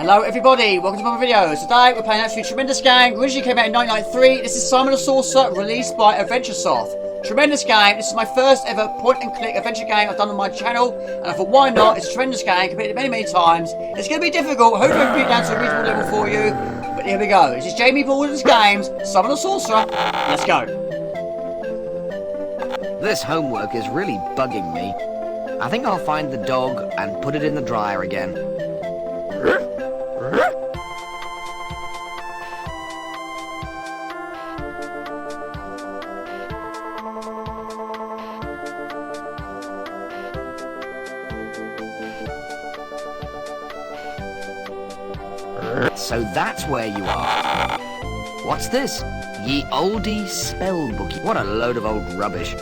Hello everybody, welcome to my video. Today we're playing an absolutely tremendous game. Originally came out in 1993. This is Simon the Sorcerer, released by AdventureSoft. Tremendous game. This is my first ever point and click adventure game I've done on my channel, and I thought, why not? It's a tremendous game, completed it many times. It's going to be difficult. Hopefully I can complete it down to a reasonable level for you. But here we go. This is Jamie Borden's Games, Simon the Sorcerer. Let's go. This homework is really bugging me. I think I'll find the dog and put it in the dryer again. So that's where you are. What's this? Ye olde spellbooky. What a load of old rubbish.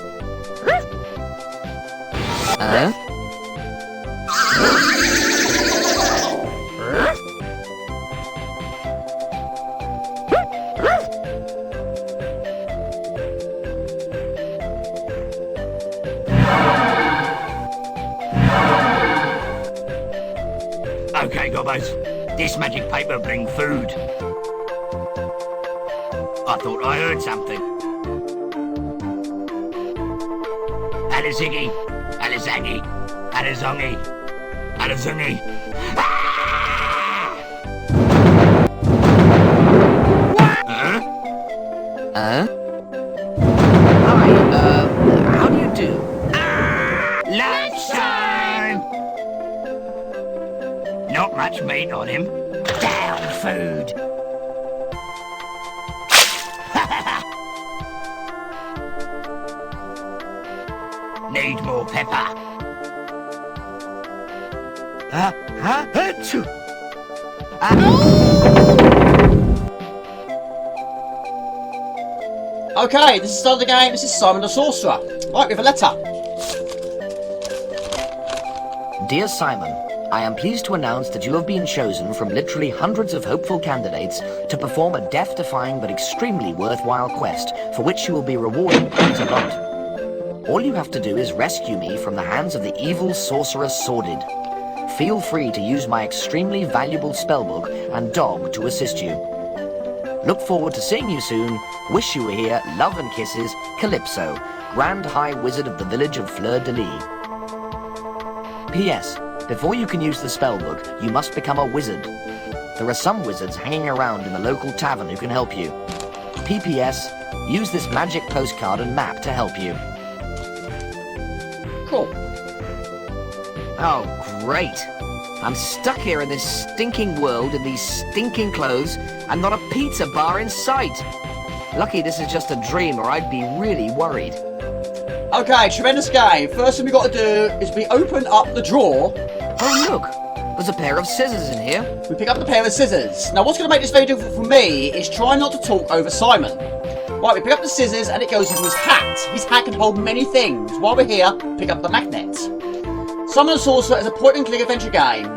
Okay, gobbos. This magic paper bring food. I thought I heard something. Aliziggy, Alizaggy, Alizongy, Alizungy. Hi, how do you do? Lunchtime! Not much meat on him. Down food. Need more pepper. Achoo. Okay, this is the start of the game. This is Simon the Sorcerer. Right, we have a letter. Dear Simon, I am pleased to announce that you have been chosen from literally hundreds of hopeful candidates to perform a death-defying but extremely worthwhile quest, for which you will be rewarded quite a lot. All you have to do is rescue me from the hands of the evil Sorcerer Sordid. Feel free to use my extremely valuable spellbook and dog to assist you. Look forward to seeing you soon. Wish you were here. Love and kisses, Calypso, Grand High Wizard of the village of Fleur-de-Lis. P.S. Before you can use the spellbook, you must become a wizard. There are some wizards hanging around in the local tavern who can help you. P.P.S. Use this magic postcard and map to help you. Cool. Oh, great. I'm stuck here in this stinking world in these stinking clothes and not a pizza bar in sight. Lucky this is just a dream or I'd be really worried. Okay, tremendous game. First thing we got to do is we open up the drawer. Oh, look. There's a pair of scissors in here. We pick up the pair of scissors. Now, what's going to make this very difficult for me is try not to talk over Simon. Right, we pick up the scissors and it goes into his hat. His hat can hold many things. While we're here, pick up the magnet. Simon the Sorcerer is a point-and-click adventure game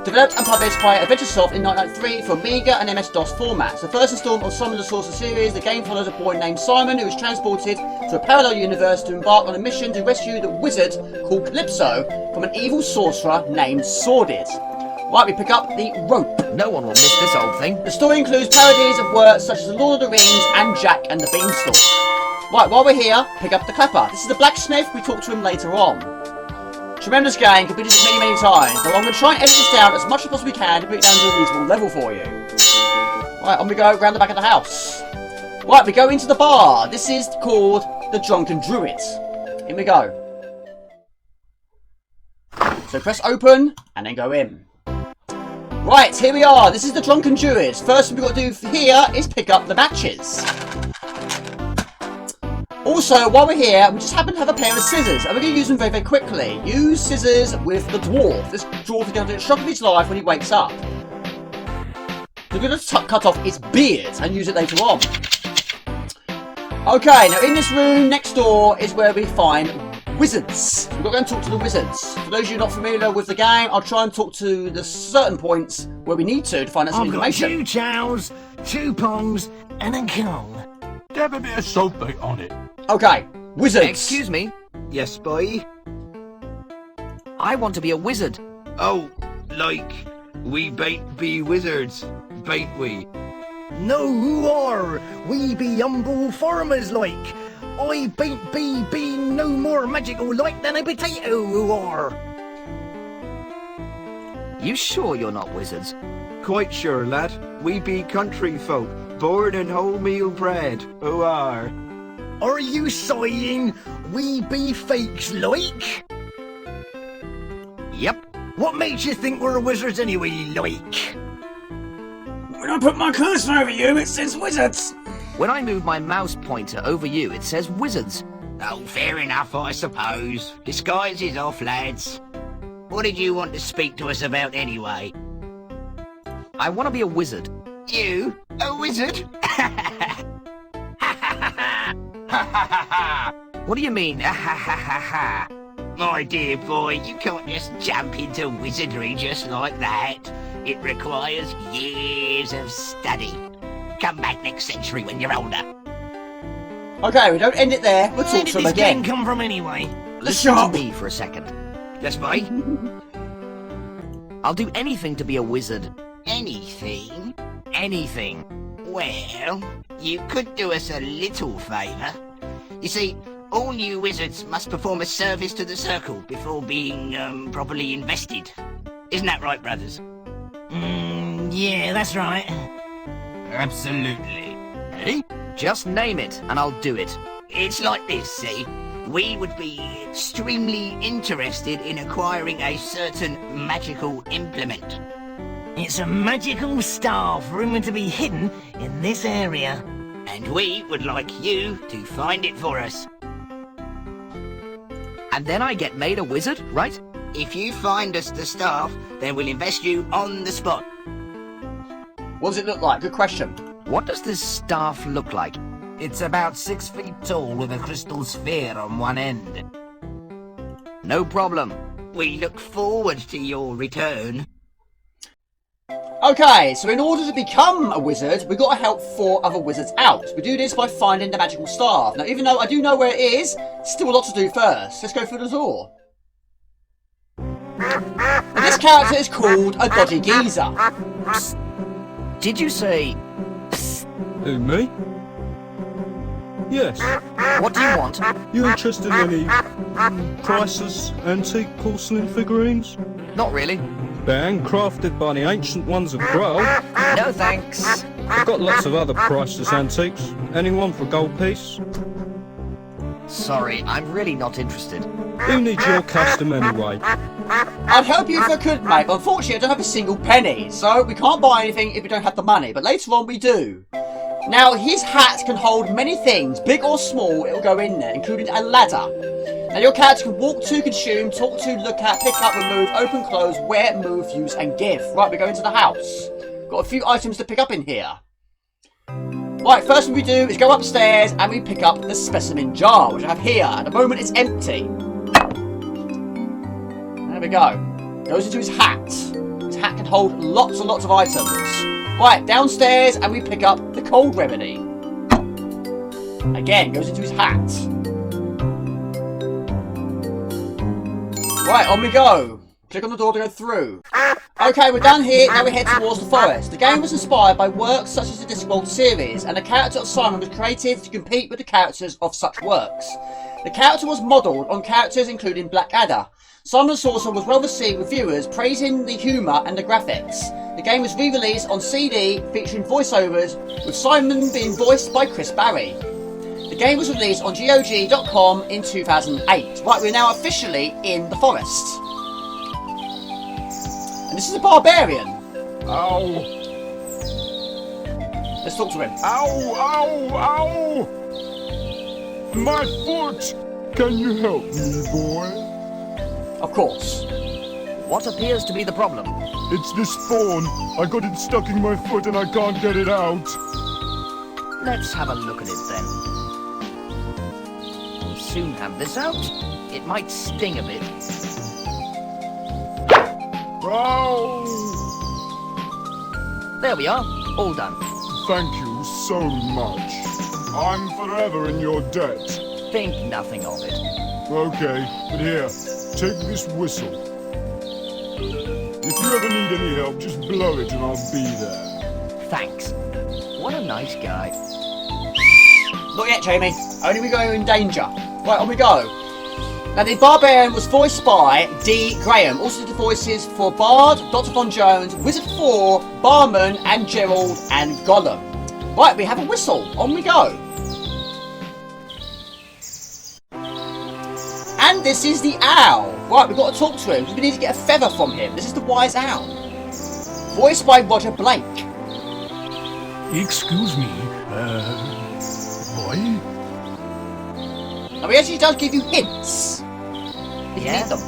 developed and published by AdventureSoft in 1993 for Amiga and MS-DOS formats. The first installment of Simon the Sorcerer series, the game follows a boy named Simon who is transported to a parallel universe to embark on a mission to rescue the wizard called Calypso from an evil sorcerer named Sordid. Right, we pick up the rope. No one will miss this old thing. The story includes parodies of works such as The Lord of the Rings and Jack and the Beanstalk. Right, while we're here, pick up the clapper. This is the blacksmith. We talk to him later on. Tremendous game, completed it many times. Now I'm going to try and edit this down as much as possibly can to put it down to a reasonable level for you. Right, on we go, around the back of the house. Right, we go into the bar. This is called the Drunken Druid. In we go. So press open, and then go in. Right, here we are. This is the Drunken Druid. First thing we've got to do here is pick up the matches. Also, while we're here, we just happen to have a pair of scissors, and we're going to use them very quickly. Use scissors with the dwarf. This dwarf is going to do a shock of his life when he wakes up. We're going to cut off its beard and use it later on. Okay, now in this room next door is where we find wizards. We're going to talk to the wizards. For those of you not familiar with the game, I'll try and talk to the certain points where we need to find out some information. I've got 2 chows, 2 pongs, and a coal. Dab a bit of salt bait on it. Okay, wizards. Excuse me. Yes, boy? I want to be a wizard. Oh, like We bain't be wizards, bain't we? No, who are? We be humble farmers like. I bain't be no more magical like than a potato, who are? You sure you're not wizards? Quite sure, lad. We be country folk, born in wholemeal bread, who are. Are you saying we be fakes like? Yep. What makes you think we're wizards anyway, like? When I put my cursor over you, it says wizards. When I move my mouse pointer over you, it says wizards. Oh, fair enough, I suppose. Disguise is off, lads. What did you want to speak to us about anyway? I want to be a wizard. You? A wizard? What do you mean, ha ha ha ha ha? My dear boy, you can't just jump into wizardry just like that. It requires years of study. Come back next century when you're older. Okay, we don't end it there. We'll Where talk did to him this again. game come from anyway? Listen to me for a second. Just me? I'll do anything to be a wizard. Anything? Anything. Well, you could do us a little favour. You see, all new wizards must perform a service to the Circle before being, properly invested. Isn't that right, brothers? Yeah, that's right. Absolutely. Eh? Just name it, and I'll do it. It's like this, see? We would be extremely interested in acquiring a certain magical implement. It's a magical staff rumoured to be hidden in this area. And we would like you to find it for us. And then I get made a wizard, right? If you find us the staff, then we'll invest you on the spot. What does it look like? Good question. What does this staff look like? It's about 6 feet tall with a crystal sphere on one end. No problem. We look forward to your return. Okay, so in order to become a wizard, we've got to help 4 other wizards out. We do this by finding the magical staff. Now, even though I do know where it is, still a lot to do first. Let's go through the door. Now, this character is called a dodgy geezer. Did you say... Who, me? Yes. What do you want? You interested in any priceless antique porcelain figurines? Not really. They're handcrafted by the ancient ones of Grail. No thanks. I've got lots of other priceless antiques. Anyone for a gold piece? Sorry, I'm really not interested. Who needs your custom anyway? I'd help you if I could, mate, but unfortunately I don't have a single penny, so we can't buy anything if we don't have the money, but later on we do. Now, his hat can hold many things, big or small, it'll go in there, including a ladder. Now, your character can walk to, consume, talk to, look at, pick up, remove, open, close, wear, move, use, and give. Right, we go into the house. Got a few items to pick up in here. Right, first thing we do is go upstairs and we pick up the specimen jar, which I have here. At the moment, it's empty. There we go. Goes into his hat. His hat can hold lots and lots of items. Right, downstairs and we pick up the cold remedy. Again, goes into his hat. Right, on we go. Click on the door to go through. Okay, we're done here, now we head towards the forest. The game was inspired by works such as the Discworld series, and the character of Simon was created to compete with the characters of such works. The character was modelled on characters including Blackadder. Simon Sorcerer was well received with viewers praising the humour and the graphics. The game was re-released on CD featuring voiceovers, with Simon being voiced by Chris Barry. The game was released on GOG.com in 2008. Right, we're now officially in the forest. And this is a barbarian. Ow! Let's talk to him. Ow! Ow! Ow! My foot! Can you help me, boy? Of course. What appears to be the problem? It's this thorn. I got it stuck in my foot and I can't get it out. Let's have a look at it then. We'll soon have this out. It might sting a bit. Ow! There we are. All done. Thank you so much. I'm forever in your debt. Think nothing of it. Okay, but here, take this whistle. If you ever need any help, just blow it and I'll be there. Thanks. What a nice guy. Not yet, Jamie. Only we go in danger. Right, on we go. Now, the Barbarian was voiced by D. Graham. Also did the voices for Bard, Dr. Von Jones, Wizard 4, Barman, and Gerald, and Gollum. Right, we have a whistle. On we go. And this is the owl. Right, we've got to talk to him. We need to get a feather from him. This is the wise owl. Voiced by Roger Blake. Excuse me, boy? Now, he actually does give you hints. If you need them.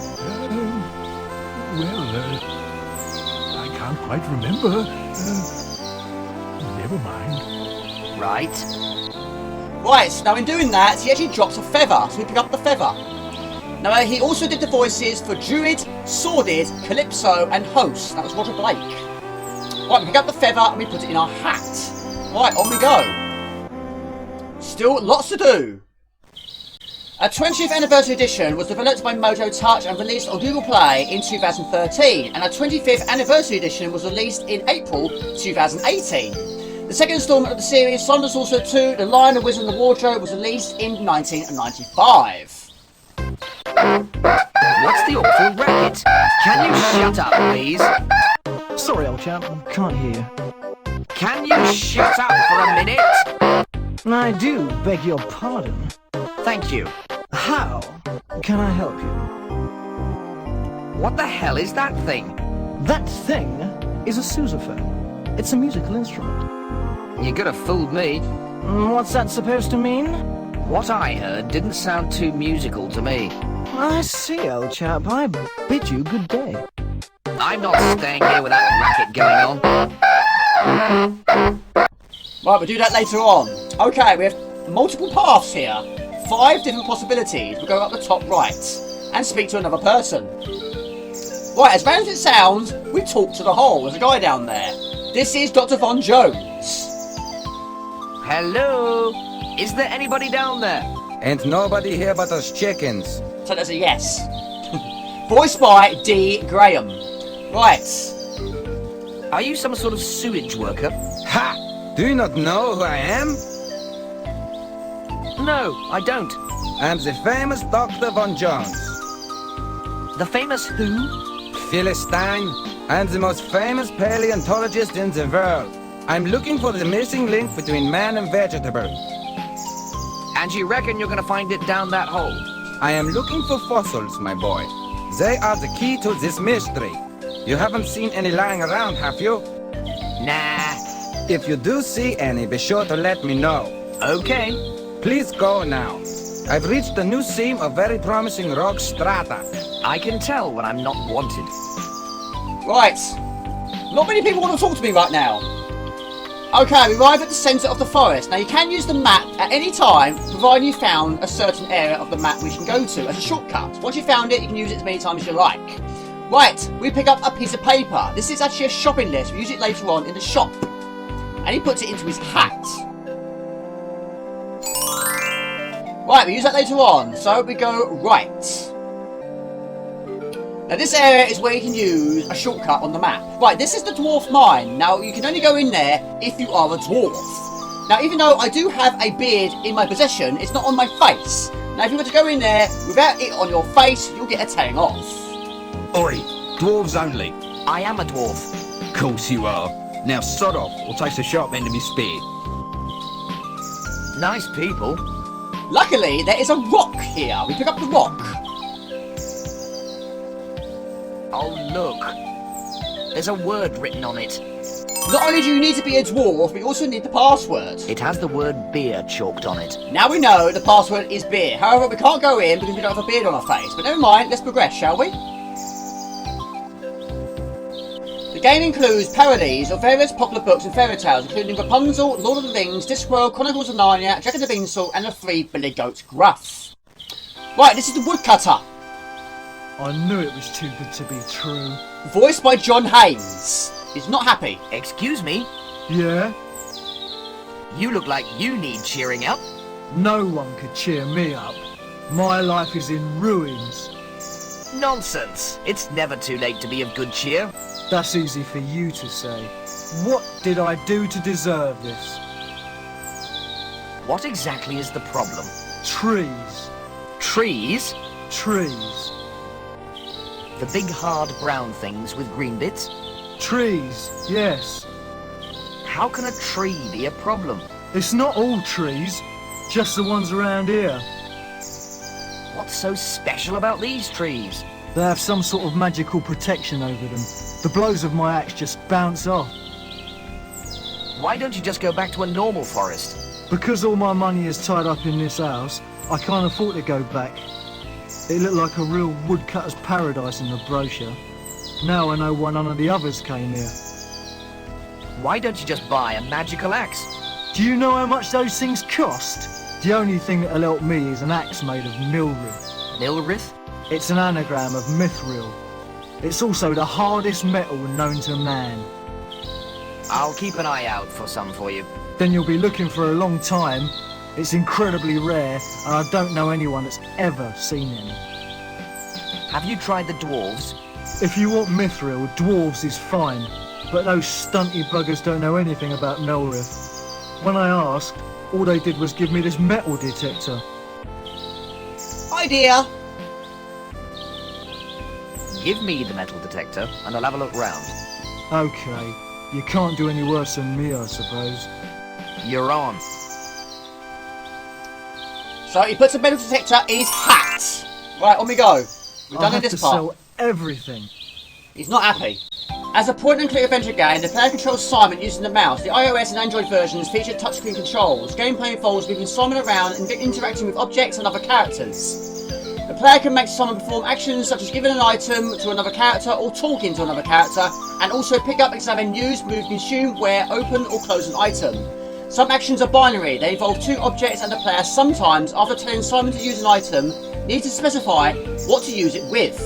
I can't quite remember. Never mind. Right. Right, now in doing that, he actually drops a feather, so we pick up the feather. Now, he also did the voices for Druid, Sordid, Calypso, and Host. That was Roger Blake. Right, we pick up the feather and we put it in our hat. Right, on we go. Still lots to do. A 20th anniversary edition was developed by Mojo Touch and released on Google Play in 2013, and a 25th anniversary edition was released in April 2018. The second installment of the series, Thunder Sorcerer 2, The Lion, the Wizard and the Wardrobe, was released in 1995. What's the awful racket? Can you shut up, please? Sorry, old chap, can't hear you. Can you shut up for a minute? I do beg your pardon. Thank you. How can I help you? What the hell is that thing? That thing is a sousaphone. It's a musical instrument. You could have fooled me. What's that supposed to mean? What I heard didn't sound too musical to me. I see, old chap. I bid you good day. I'm not staying here with that racket going on. Right, we'll do that later on. Okay, we have multiple paths here. 5 different possibilities. We'll go up the top right and speak to another person. Right, as random as it sounds, we talk to the hole. There's a guy down there. This is Dr. Von Jones. Hello? Is there anybody down there? Ain't nobody here but us chickens. So that's a yes. Voiced by D. Graham. Right. Are you some sort of sewage worker? Ha! Do you not know who I am? No, I don't. I'm the famous Dr. Von Jones. The famous who? Philistine. I'm the most famous paleontologist in the world. I'm looking for the missing link between man and vegetable. And you reckon you're gonna find it down that hole? I am looking for fossils, my boy. They are the key to this mystery. You haven't seen any lying around, have you? Nah. If you do see any, be sure to let me know. Okay. Please go now. I've reached a new seam of very promising rock strata. I can tell when I'm not wanted. Right. Not many people want to talk to me right now. Okay, we arrive at the centre of the forest. Now, you can use the map at any time, providing you found a certain area of the map we can go to as a shortcut. Once you've found it, you can use it as many times as you like. Right, we pick up a piece of paper. This is actually a shopping list. We use it later on in the shop. And he puts it into his hat. Right, we use that later on. So we go right. Now this area is where you can use a shortcut on the map. Right, this is the dwarf mine. Now you can only go in there if you are a dwarf. Now even though I do have a beard in my possession, it's not on my face. Now if you were to go in there without it on your face, you'll get a telling off. Oi, dwarves only. I am a dwarf. Course you are. Now sod off, or taste the sharp end of me spear. Nice people. Luckily, there is a rock here. We pick up the rock. Oh, look. There's a word written on it. Not only do you need to be a dwarf, but you also need the password. It has the word beer chalked on it. Now we know the password is beer. However, we can't go in because we don't have a beard on our face. But never mind, let's progress, shall we? The game includes parodies of various popular books and fairy tales, including Rapunzel, Lord of the Rings, Discworld, Chronicles of Narnia, Jack and the Beanstalk, and the Three Billy Goats Gruff. Right, this is the woodcutter. I knew it was too good to be true. Voiced by John Haynes. He's not happy. Excuse me? Yeah? You look like you need cheering up. No one could cheer me up. My life is in ruins. Nonsense. It's never too late to be of good cheer. That's easy for you to say. What did I do to deserve this? What exactly is the problem? Trees. Trees? Trees. The big hard brown things with green bits? Trees, yes. How can a tree be a problem? It's not all trees, just the ones around here. What's so special about these trees? They have some sort of magical protection over them. The blows of my axe just bounce off. Why don't you just go back to a normal forest? Because all my money is tied up in this house, I can't afford to go back. It looked like a real woodcutter's paradise in the brochure. Now I know why none of the others came here. Why don't you just buy a magical axe? Do you know how much those things cost? The only thing that'll help me is an axe made of Milrith. Milrith? It's an anagram of mithril. It's also the hardest metal known to man. I'll keep an eye out for some for you. Then you'll be looking for a long time. It's incredibly rare, and I don't know anyone that's ever seen any. Have you tried the dwarves? If you want mithril, dwarves is fine, but those stunty buggers don't know anything about Milrith. When I asked, all they did was give me this metal detector. Idea! Give me the metal detector and I'll have a look round. Okay, you can't do any worse than me, I suppose. You're on. So he puts a metal detector in his hat. Right, on we go. We've I'll done have this to part. sell everything. He's not happy. As a point-and-click adventure game, the player controls Simon using the mouse. The iOS and Android versions feature touchscreen controls. Gameplay involves moving Simon around and interacting with objects and other characters. The player can make Simon perform actions such as giving an item to another character or talking to another character, and also pick up, examine, use, move, consume, wear, open or close an item. Some actions are binary. They involve two objects, and the player sometimes, after telling Simon to use an item, needs to specify what to use it with.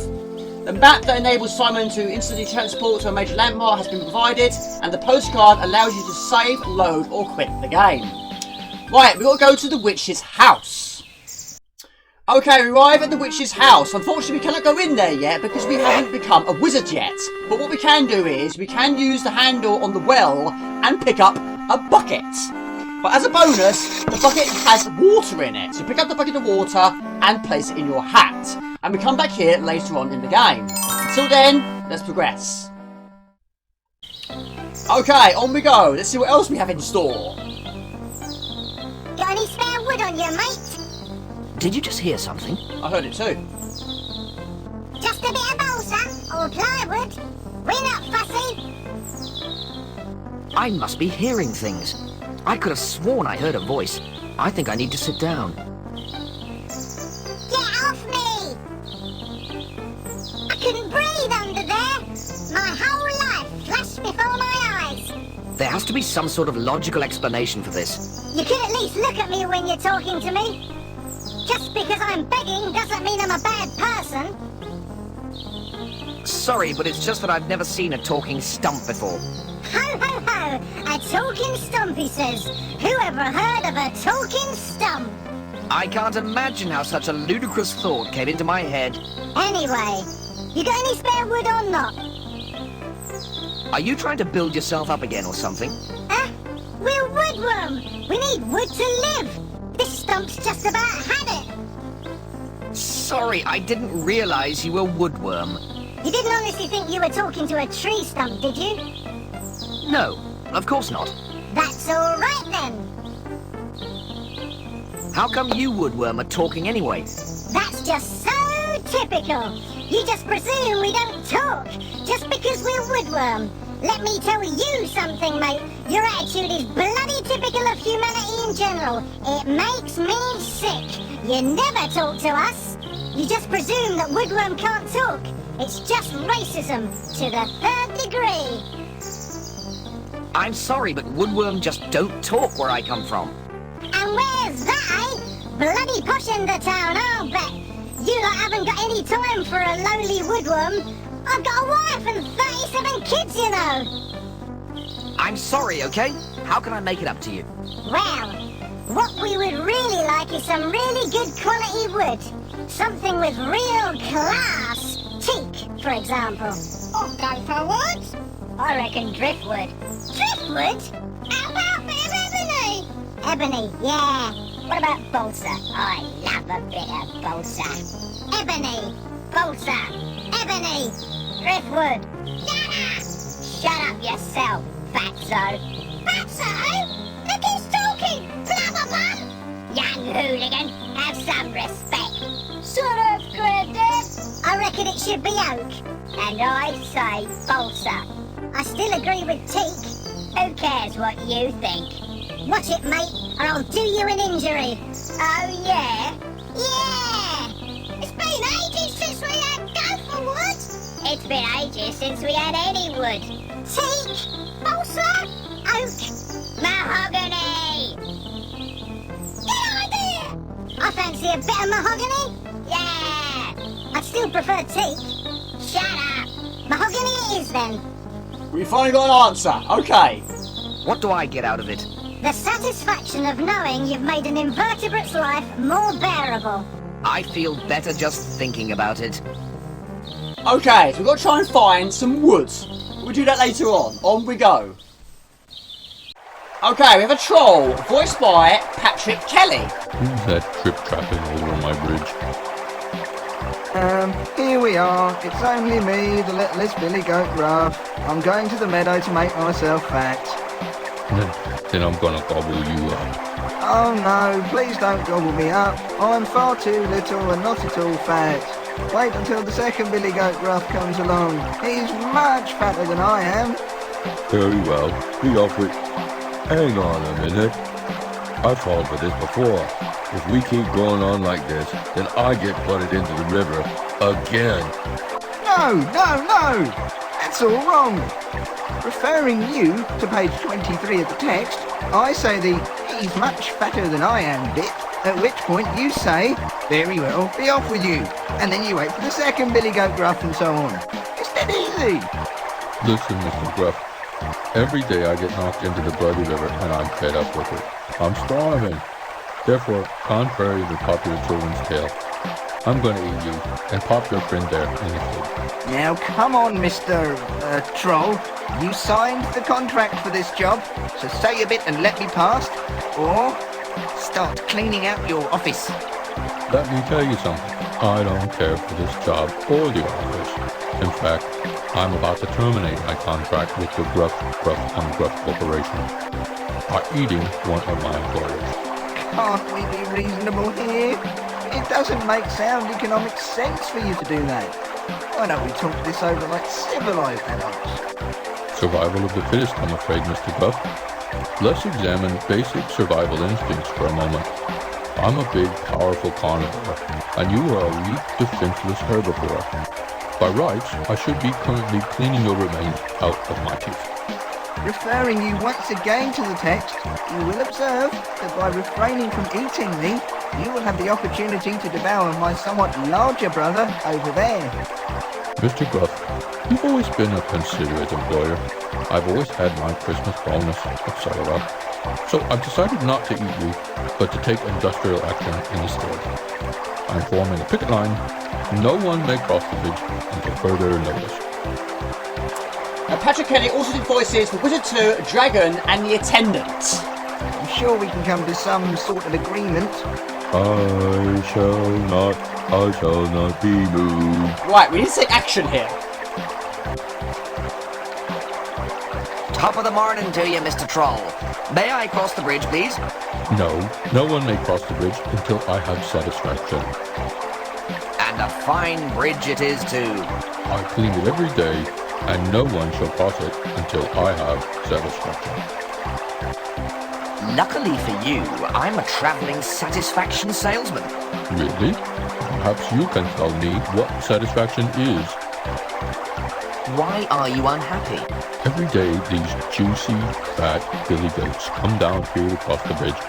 The map that enables Simon to instantly transport to a major landmark has been provided, and the postcard allows you to save, load or quit the game. Right, we've got to go to the witch's house. Okay, we arrive at the witch's house. Unfortunately, we cannot go in there yet because we haven't become a wizard yet. But what we can do is we can use the handle on the well and pick up a bucket. But as a bonus, the bucket has water in it. So pick up the bucket of water and place it in your hat. And we come back here later on in the game. Until then, let's progress. Okay, on we go. Let's see what else we have in store. Got any spare wood on you, mate? Did you just hear something? I heard it too. Just a bit of balsa or plywood. We're not fussy. I must be hearing things. I could have sworn I heard a voice. I think I need to sit down. Get off me! I couldn't breathe under there. My whole life flashed before my eyes. There has to be some sort of logical explanation for this. You could at least look at me when you're talking to me. Just because I'm begging doesn't mean I'm a bad person. Sorry, but it's just that I've never seen a talking stump before. Ho ho ho! A talking stump, he says. Who ever heard of a talking stump? I can't imagine how such a ludicrous thought came into my head. Anyway, you got any spare wood or not? Are you trying to build yourself up again or something? We're woodworm. We need wood to live. This stump's just about had it. Sorry, I didn't realize you were woodworm. You didn't honestly think you were talking to a tree stump, did you? No, of course not. That's all right then. How come you woodworm are talking anyway? That's just so typical. You just presume we don't talk just because we're woodworm. Let me tell you something, mate. Your attitude is bloody typical of humanity in general. It makes me sick. You never talk to us. You just presume that woodworm can't talk. It's just racism to the 3rd degree. I'm sorry, but woodworm just don't talk where I come from. And where's that, eh? Bloody posh in the town, I'll bet. You lot haven't got any time for a lowly woodworm. I've got a wife and 37 kids, you know. I'm sorry, okay? How can I make it up to you? Well, what we would really like is some really good quality wood. Something with real class. Teak, for example. I'll go for wood. I reckon driftwood. Driftwood? How about a bit of ebony? Ebony, yeah. What about balsa? I love a bit of balsa. Ebony, balsa, ebony, driftwood. Shut up yourself, fatso. Fatso? Look who's talking, blubberbum! Young hooligan, have some respect. Sort of, Granddad. I reckon it should be oak. And I say balsa. I still agree with teak. Who cares what you think? Watch it, mate, or I'll do you an injury. Oh, yeah? Yeah! It's been ages since we had go for wood. It's been ages since we had any wood. Teak, balsa, oak, mahogany. Good idea! I fancy a bit of mahogany. Yeah! I'd still prefer teak. Shut up. Mahogany it is, then. We finally got an answer. Okay. What do I get out of it? The satisfaction of knowing you've made an invertebrate's life more bearable. I feel better just thinking about it. Okay, so we've got to try and find some wood. We'll do that later on. On we go. Okay, we have a troll, voiced by Patrick Kelly. Who's that trip-trapping over my bridge? Here we are. It's only me, the littlest Billy Goat Gruff. I'm going to the meadow to make myself fat. Then I'm gonna gobble you up. Oh no, please don't gobble me up. I'm far too little and not at all fat. Wait until the second Billy Goat Gruff comes along. He's much fatter than I am. Very well, be off with... Hang on a minute. I've fallen for this before. If we keep going on like this, then I get flooded into the river again. No! That's all wrong. Referring you to page 23 of the text, I say the "he's much fatter than I am" bit, at which point you say, very well, be off with you. And then you wait for the second Billy Goat Gruff and so on. It's that easy. Listen, Mr. Gruff. Every day I get knocked into the bloody river and I'm fed up with it. I'm starving. Therefore, contrary to popular children's tale, I'm gonna eat you and pop your friend there in the food. Now come on, Mr. Troll. You signed the contract for this job, so say a bit and let me past, or start cleaning out your office. Let me tell you something. I don't care for this job or the office. In fact, I'm about to terminate my contract with the Gruff Corporation by eating one of my employers. Can't we be reasonable here? It doesn't make sound economic sense for you to do that. Why don't we talk this over like civilized adults? Survival of the fittest, I'm afraid, Mr. Gruff. Let's examine basic survival instincts for a moment. I'm a big, powerful carnivore, and you are a weak, defenseless herbivore. By rights, I should be currently cleaning your remains out of my teeth. Referring you once again to the text, you will observe that by refraining from eating me, you will have the opportunity to devour my somewhat larger brother over there. Mr. Gruff, you've always been a considerate employer. I've always had my Christmas bonus, etc. So I've decided not to eat you, but to take industrial action instead. I'm forming a picket line. No one may cross the bridge until further notice. Patrick Kelly also did voices for Wizard 2, Dragon, and The Attendant. I'm sure we can come to some sort of agreement. I shall not be moved. Right, we need to take action here. Top of the morning to you, Mr. Troll. May I cross the bridge, please? No one may cross the bridge until I have satisfaction. And a fine bridge it is, too. I clean it every day, and no one shall cross it until I have satisfaction. Luckily for you, I'm a traveling satisfaction salesman. Really? Perhaps you can tell me what satisfaction is. Why are you unhappy? Every day, these juicy, fat billy goats come down here to cross the bridge.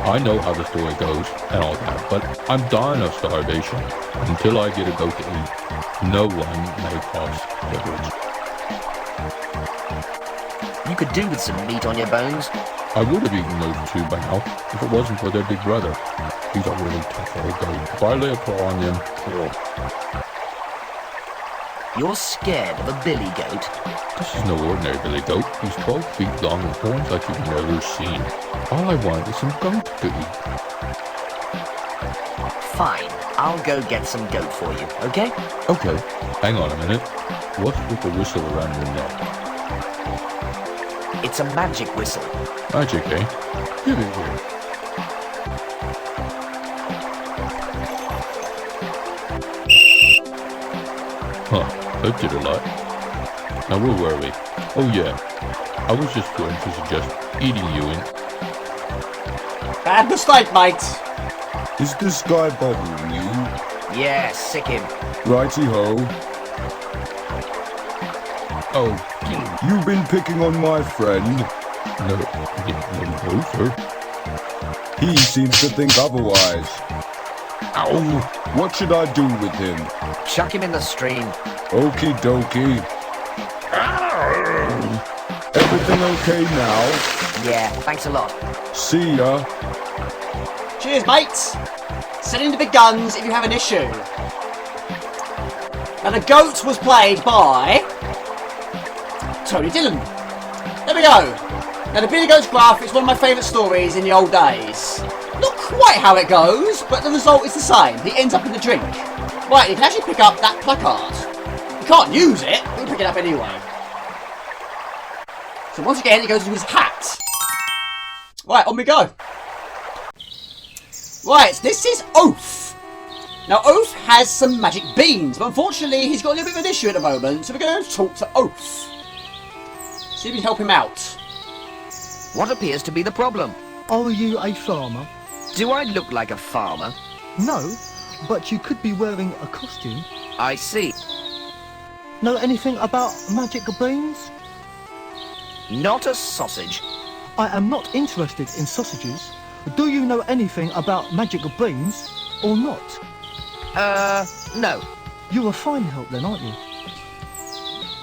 I know how the story goes and all that, but I'm dying of starvation. Until I get a goat to eat, no one may cross the bridge. You could do with some meat on your bones. I would have eaten those two by now if it wasn't for their big brother. He's a really tough old goat. If I lay a claw on him, You're scared of a billy goat? This is no ordinary billy goat. He's 12 feet long with horns like you've never seen. All I want is some goat to eat. Fine, I'll go get some goat for you, okay? Okay, hang on a minute. What's with the whistle around your neck? It's a magic whistle. Magic, eh? Give it here. Huh, that did a lot. Now where were we? Oh yeah, I was just going to suggest eating you in... Bad mistake, mate. Is this guy bothering you? Yeah, sick him. Righty-ho. Oh, You've been picking on my friend. no, sir. He seems to think otherwise. Ow! What should I do with him? Chuck him in the stream. Okie dokie. Everything okay now? Yeah, thanks a lot. See ya. Cheers, mates. Send in the big guns if you have an issue. Now, the goat was played by Tony Dillon. There we go. Now, the Billy Goat's Gruff is one of my favourite stories in the old days. Not quite how it goes, but the result is the same. He ends up in the drink. Right, you can actually pick up that placard. You can't use it, but you pick it up anyway. So once again, it goes into his hat. Right, on we go. Right, this is Oath. Now, Oath has some magic beans, but unfortunately, he's got a little bit of an issue at the moment, so we're going to talk to Oath. See if we can help him out. What appears to be the problem? Are you a farmer? Do I look like a farmer? No, but you could be wearing a costume. I see. Know anything about magic beans? Not a sausage. I am not interested in sausages. Do you know anything about magic beans or not? No. You're a fine help then, aren't you?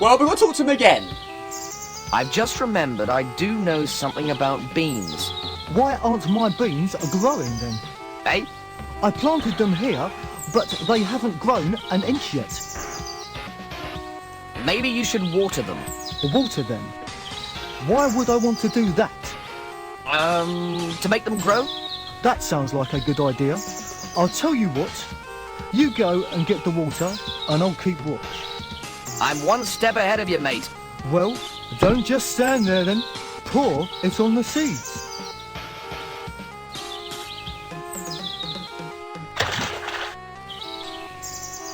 Well, we're going to talk to him again. I've just remembered I do know something about beans. Why aren't my beans growing then? Eh? I planted them here, but they haven't grown an inch yet. Maybe you should water them. Water them? Why would I want to do that? To make them grow? That sounds like a good idea. I'll tell you what. You go and get the water, and I'll keep watch. I'm one step ahead of you, mate. Well, don't just stand there then. Pour it on the seeds.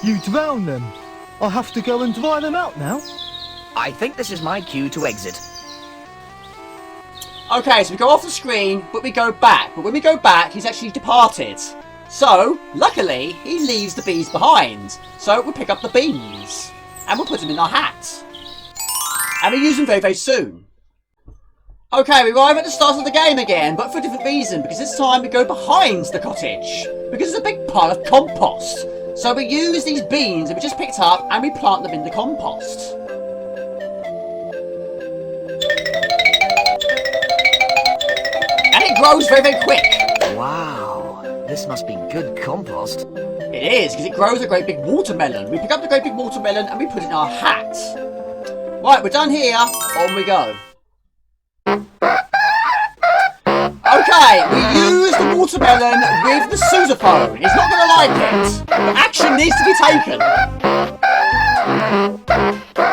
You drown them. I'll have to go and dry them out now. I think this is my cue to exit. Okay, so we go off the screen, but we go back. But when we go back, he's actually departed. So, luckily, he leaves the bees behind. So we'll pick up the beans. And we'll put them in our hat. And we'll use them very, very soon. Okay, we arrive at the start of the game again, but for a different reason. Because this time we go behind the cottage. Because it's a big pile of compost. So we use these beans that we just picked up and we plant them in the compost. And it grows very, very quick. Wow, this must be good compost. It is, because it grows a great big watermelon. We pick up the great big watermelon and we put it in our hat. Right, we're done here. On we go. Okay, we use the watermelon with the sousaphone. He's not going to like it. But action needs to be taken.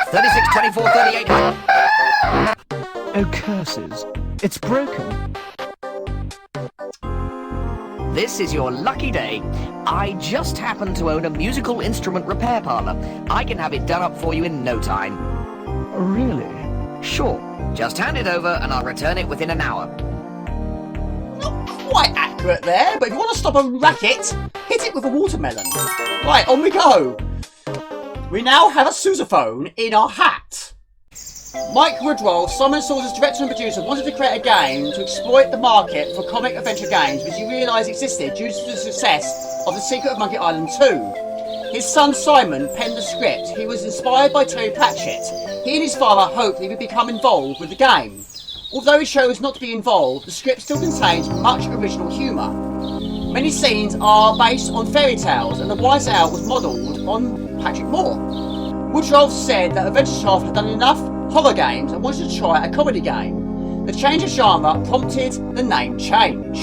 36, 24, 38. Oh, curses. It's broken. This is your lucky day. I just happen to own a musical instrument repair parlour. I can have it done up for you in no time. Really? Sure. Just hand it over and I'll return it within an hour. Not quite accurate there, but if you want to stop a racket, hit it with a watermelon. Right, on we go. We now have a sousaphone in our hat. Mike Woodrow, Simon Sorcerer's director and producer, wanted to create a game to exploit the market for comic adventure games which he realised existed due to the success of The Secret of Monkey Island 2. His son Simon penned the script. He was inspired by Terry Pratchett. He and his father hoped he would become involved with the game. Although he chose not to be involved, the script still contains much original humour. Many scenes are based on fairy tales, and the Wise Owl was modelled on Patrick Moore. Woodrolf said that Adventureshaft had done enough horror games and wanted to try a comedy game. The change of genre prompted the name change.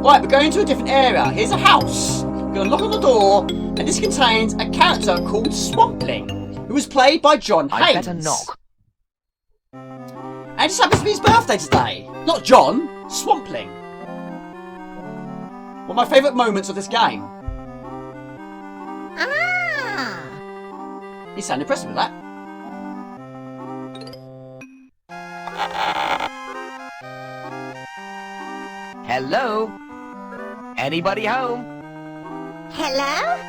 Right, we're going to a different area. Here's a house. We're going to knock on the door, and this contains a character called Swampling, who was played by John Haynes. I better knock. And it just happens to be his birthday today. Not John, Swampling. One of my favourite moments of this game. Ah! He sounded impressed with that. Hello? Anybody home? Hello?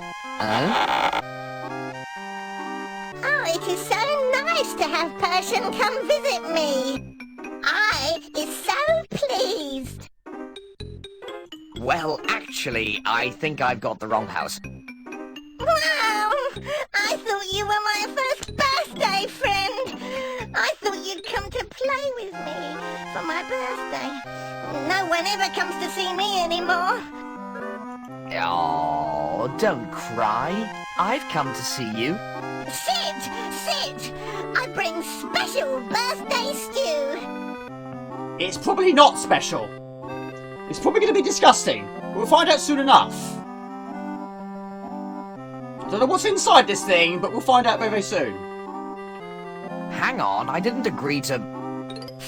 Oh, it is so nice to have Persian come visit me. I is so pleased. Well, actually, I think I've got the wrong house. Wow! I thought you were my first birthday friend. I thought you'd come to play with me for my birthday. No one ever comes to see me anymore. Oh, don't cry. I've come to see you. Sit! Sit! I bring special birthday stew. It's probably not special. It's probably going to be disgusting. But we'll find out soon enough. I don't know what's inside this thing, but we'll find out very, very soon. Hang on, I didn't agree to...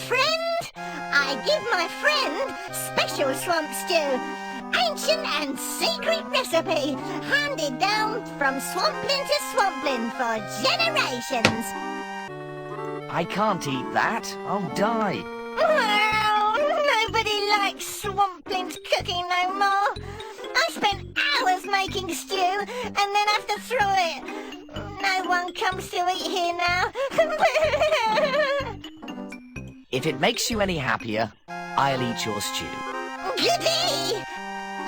Friend? I give my friend special swamp stew. Ancient and secret recipe, handed down from swampling to swampling for generations. I can't eat that. I'll die. Oh, nobody likes swampling's cooking no more. I spent hours making stew and then have to throw it. No one comes to eat here now. If it makes you any happier, I'll eat your stew. Goody!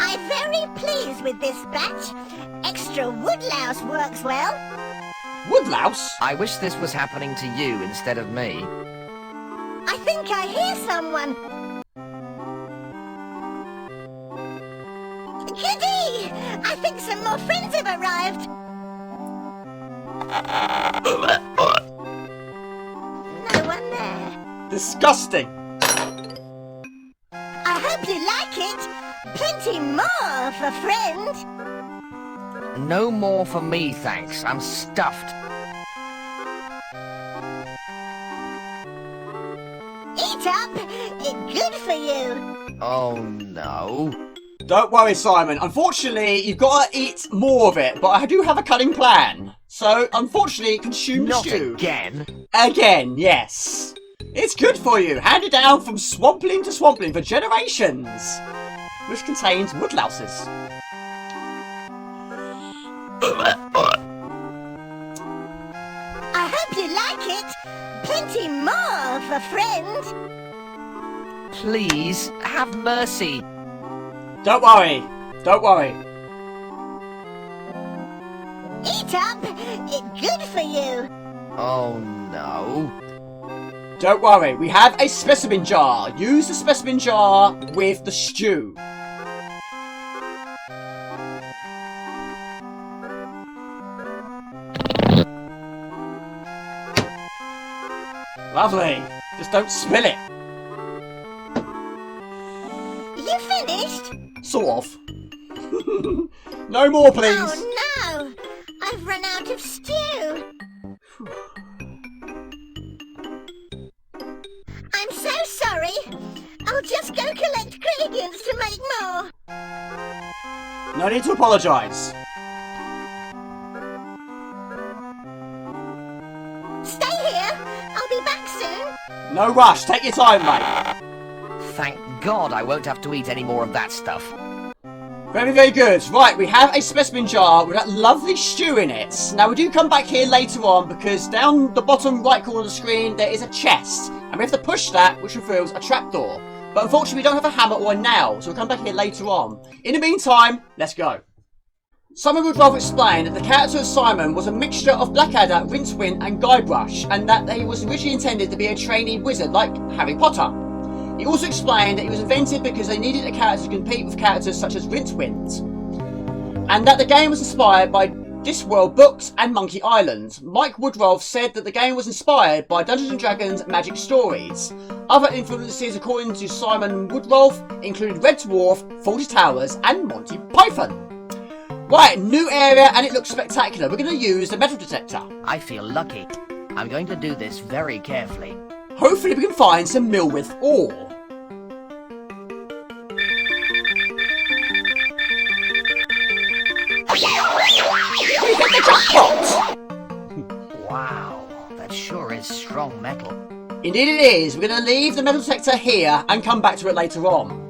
I'm very pleased with this batch. Extra woodlouse works well. Woodlouse? I wish this was happening to you instead of me. I think I hear someone. Goody! I think some more friends have arrived. No one there. Disgusting. I hope you like it. Plenty more for friend. No more for me, thanks. I'm stuffed. Eat up. It's good for you. Oh, no. Don't worry, Simon. Unfortunately, you've got to eat more of it, but I do have a cunning plan. So, unfortunately, consume the Not stew. again. Again, yes. It's good for you. Handed down from swampling to swampling for generations. Which contains woodlouses. I hope you like it. Plenty more for friend. Please, have mercy. Don't worry. Don't worry. Eat up. It's good for you. Oh, no. Don't worry. We have a specimen jar. Use the specimen jar with the stew. Lovely. Just don't spill it. You finished? Sort of. No more, please. Oh no! I've run out of stew. I'm so sorry. I'll just go collect ingredients to make more. No need to apologise. Stay here. I'll be back soon. No rush. Take your time, mate. Thank God I won't have to eat any more of that stuff. Very, very good. Right, we have a specimen jar with that lovely stew in it. Now, we do come back here later on because down the bottom right corner of the screen there is a chest. And we have to push that, which reveals a trapdoor. But unfortunately, we don't have a hammer or a nail, so we'll come back here later on. In the meantime, let's go. Simon would rather explain that the character of Simon was a mixture of Blackadder, Rincewind and Guybrush, and that he was originally intended to be a trainee wizard like Harry Potter. He also explained that he was invented because they needed a character to compete with characters such as Rincewind, and that the game was inspired by Discworld books and Monkey Island. Mike Woodrolf said that the game was inspired by Dungeons & Dragons magic stories. Other influences, according to Simon Woodrolf, included Red Dwarf, Fawlty Towers and Monty Python. Right, new area and it looks spectacular. We're going to use the metal detector. I feel lucky. I'm going to do this very carefully. Hopefully we can find some Millwith ore. We hit the jackpot! Wow, that sure is strong metal. Indeed it is. We're going to leave the metal detector here and come back to it later on.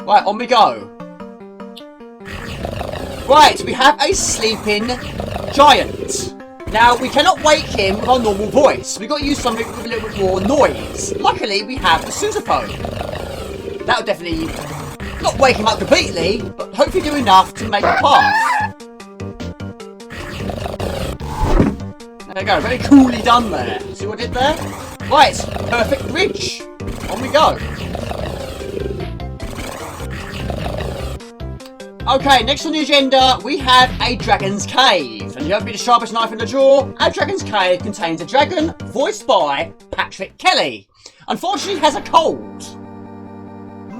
Right, on we go. Right, we have a sleeping giant. Now, we cannot wake him with our normal voice. We've got to use something with a little bit more noise. Luckily, we have the sousaphone. That would definitely not wake him up completely, but hopefully do enough to make a path. There we go, very coolly done there. See what I did there? Right, perfect ridge. On we go. Okay, next on the agenda, we have a dragon's cave. And you have to be the sharpest knife in the drawer. A dragon's cave contains a dragon, voiced by Patrick Kelly. Unfortunately, he has a cold.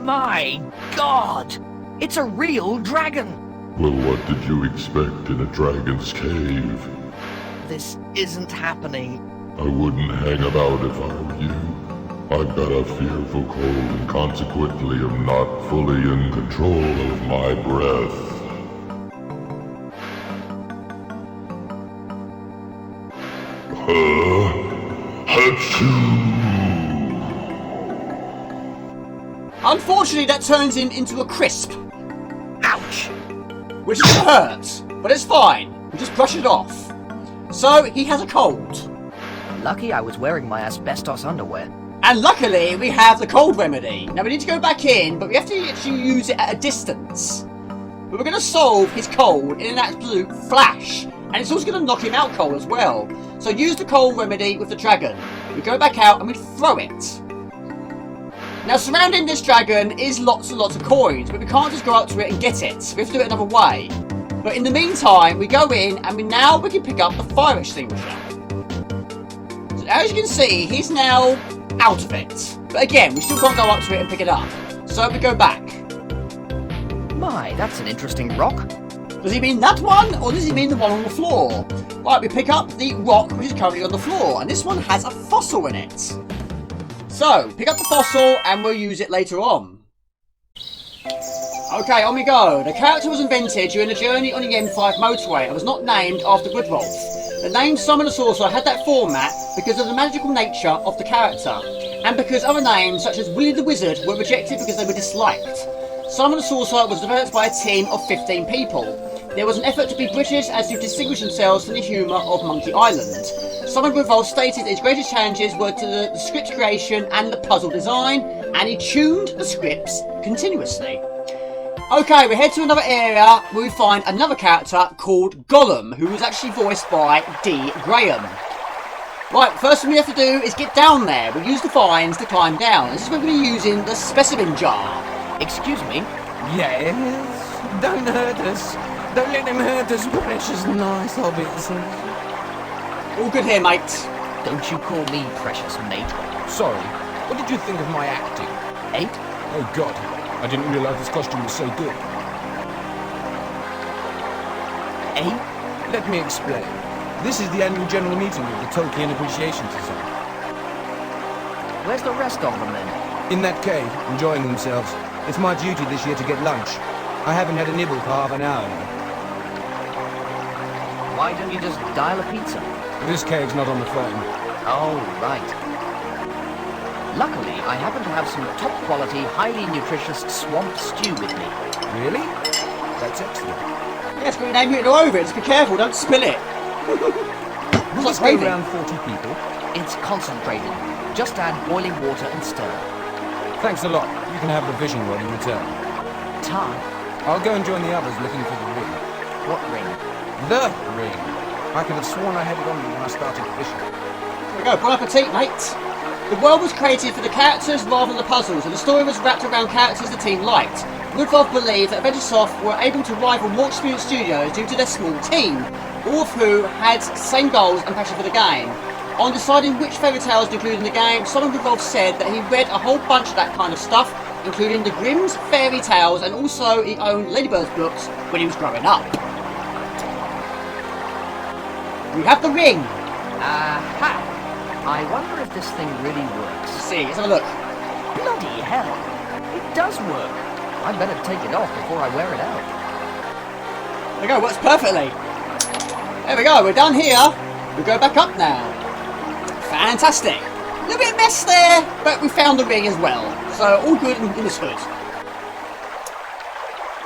My God! It's a real dragon! Well, what did you expect in a dragon's cave? This isn't happening. I wouldn't hang about if I were you. I've got a fearful cold and consequently am not fully in control of my breath. Achoo! Unfortunately, that turns him into a crisp. Ouch! Which is hurt, but it's fine. We just brush it off. So, he has a cold. Lucky I was wearing my asbestos underwear. And luckily, we have the cold remedy. Now, we need to go back in, but we have to actually use it at a distance. But we're going to solve his cold in an absolute flash. And it's also going to knock him out cold as well. So use the cold remedy with the dragon. We go back out and we throw it. Now, surrounding this dragon is lots and lots of coins, but we can't just go up to it and get it. We have to do it another way. But in the meantime, we go in and we can pick up the fire extinguisher. So as you can see, he's now out of it. But again, we still can't go up to it and pick it up. So we go back. My, that's an interesting rock. Does he mean that one, or does he mean the one on the floor? Right, we pick up the rock which is currently on the floor, and this one has a fossil in it. So, pick up the fossil, and we'll use it later on. Okay, on we go. The character was invented during a journey on the M5 motorway and was not named after Woodrolf. The name Summon the Sorcerer had that format because of the magical nature of the character, and because other names such as Willy the Wizard were rejected because they were disliked. Summon the Sorcerer was developed by a team of 15 people. There was an effort to be British as to distinguish themselves from the humour of Monkey Island. Simon Woodrolf stated his greatest challenges were to the script creation and the puzzle design, and he tuned the scripts continuously. Okay, we head to another area where we find another character called Gollum, who was actually voiced by D. Graham. Right, first thing we have to do is get down there. We'll use the vines to climb down. This is where we're going to be using the specimen jar. Excuse me? Yes? Don't hurt us. Don't let him hurt us, precious nice hobbits. All good here, mate. Don't you call me precious, mate. Sorry, what did you think of my acting? 8? Oh God, I didn't realise this costume was so good. 8? Let me explain. This is the annual general meeting of the Tolkien Appreciation Society. Where's the rest of them then? In that cave, enjoying themselves. It's my duty this year to get lunch. I haven't had a nibble for half an hour now. Why don't you just dial a pizza? This cave's not on the phone. Oh, right. Luckily, I happen to have some top-quality, highly nutritious swamp stew with me. Really? That's excellent. Yes, but we name it all over it. Just be careful, don't spill it. Will this go around 40 people? It's concentrated. Just add boiling water and stir. Thanks a lot. You can have the vision rod in return. Tar? I'll go and join the others looking for the ring. What ring? The ring. I could have sworn I had it on me when I started fishing. There we go, bon appetit, mate. The world was created for the characters rather than the puzzles, and the story was wrapped around characters the team liked. Woodrolf believed that Adventuresoft were able to rival more experienced studios due to their small team. all of who had same goals and passion for the game. On deciding which fairy tales to include in the game, someone involved said that he read a whole bunch of that kind of stuff, including the Grimm's fairy tales, and also he owned Ladybird's books when he was growing up. We have the ring. Aha! I wonder if this thing really works. Let's see, let's have a look. Bloody hell! It does work. I better take it off before I wear it out. There we go, works perfectly. There we go, we're done here. We go back up now. Fantastic. A little bit of mess there, but we found the ring as well. So all good in this hood.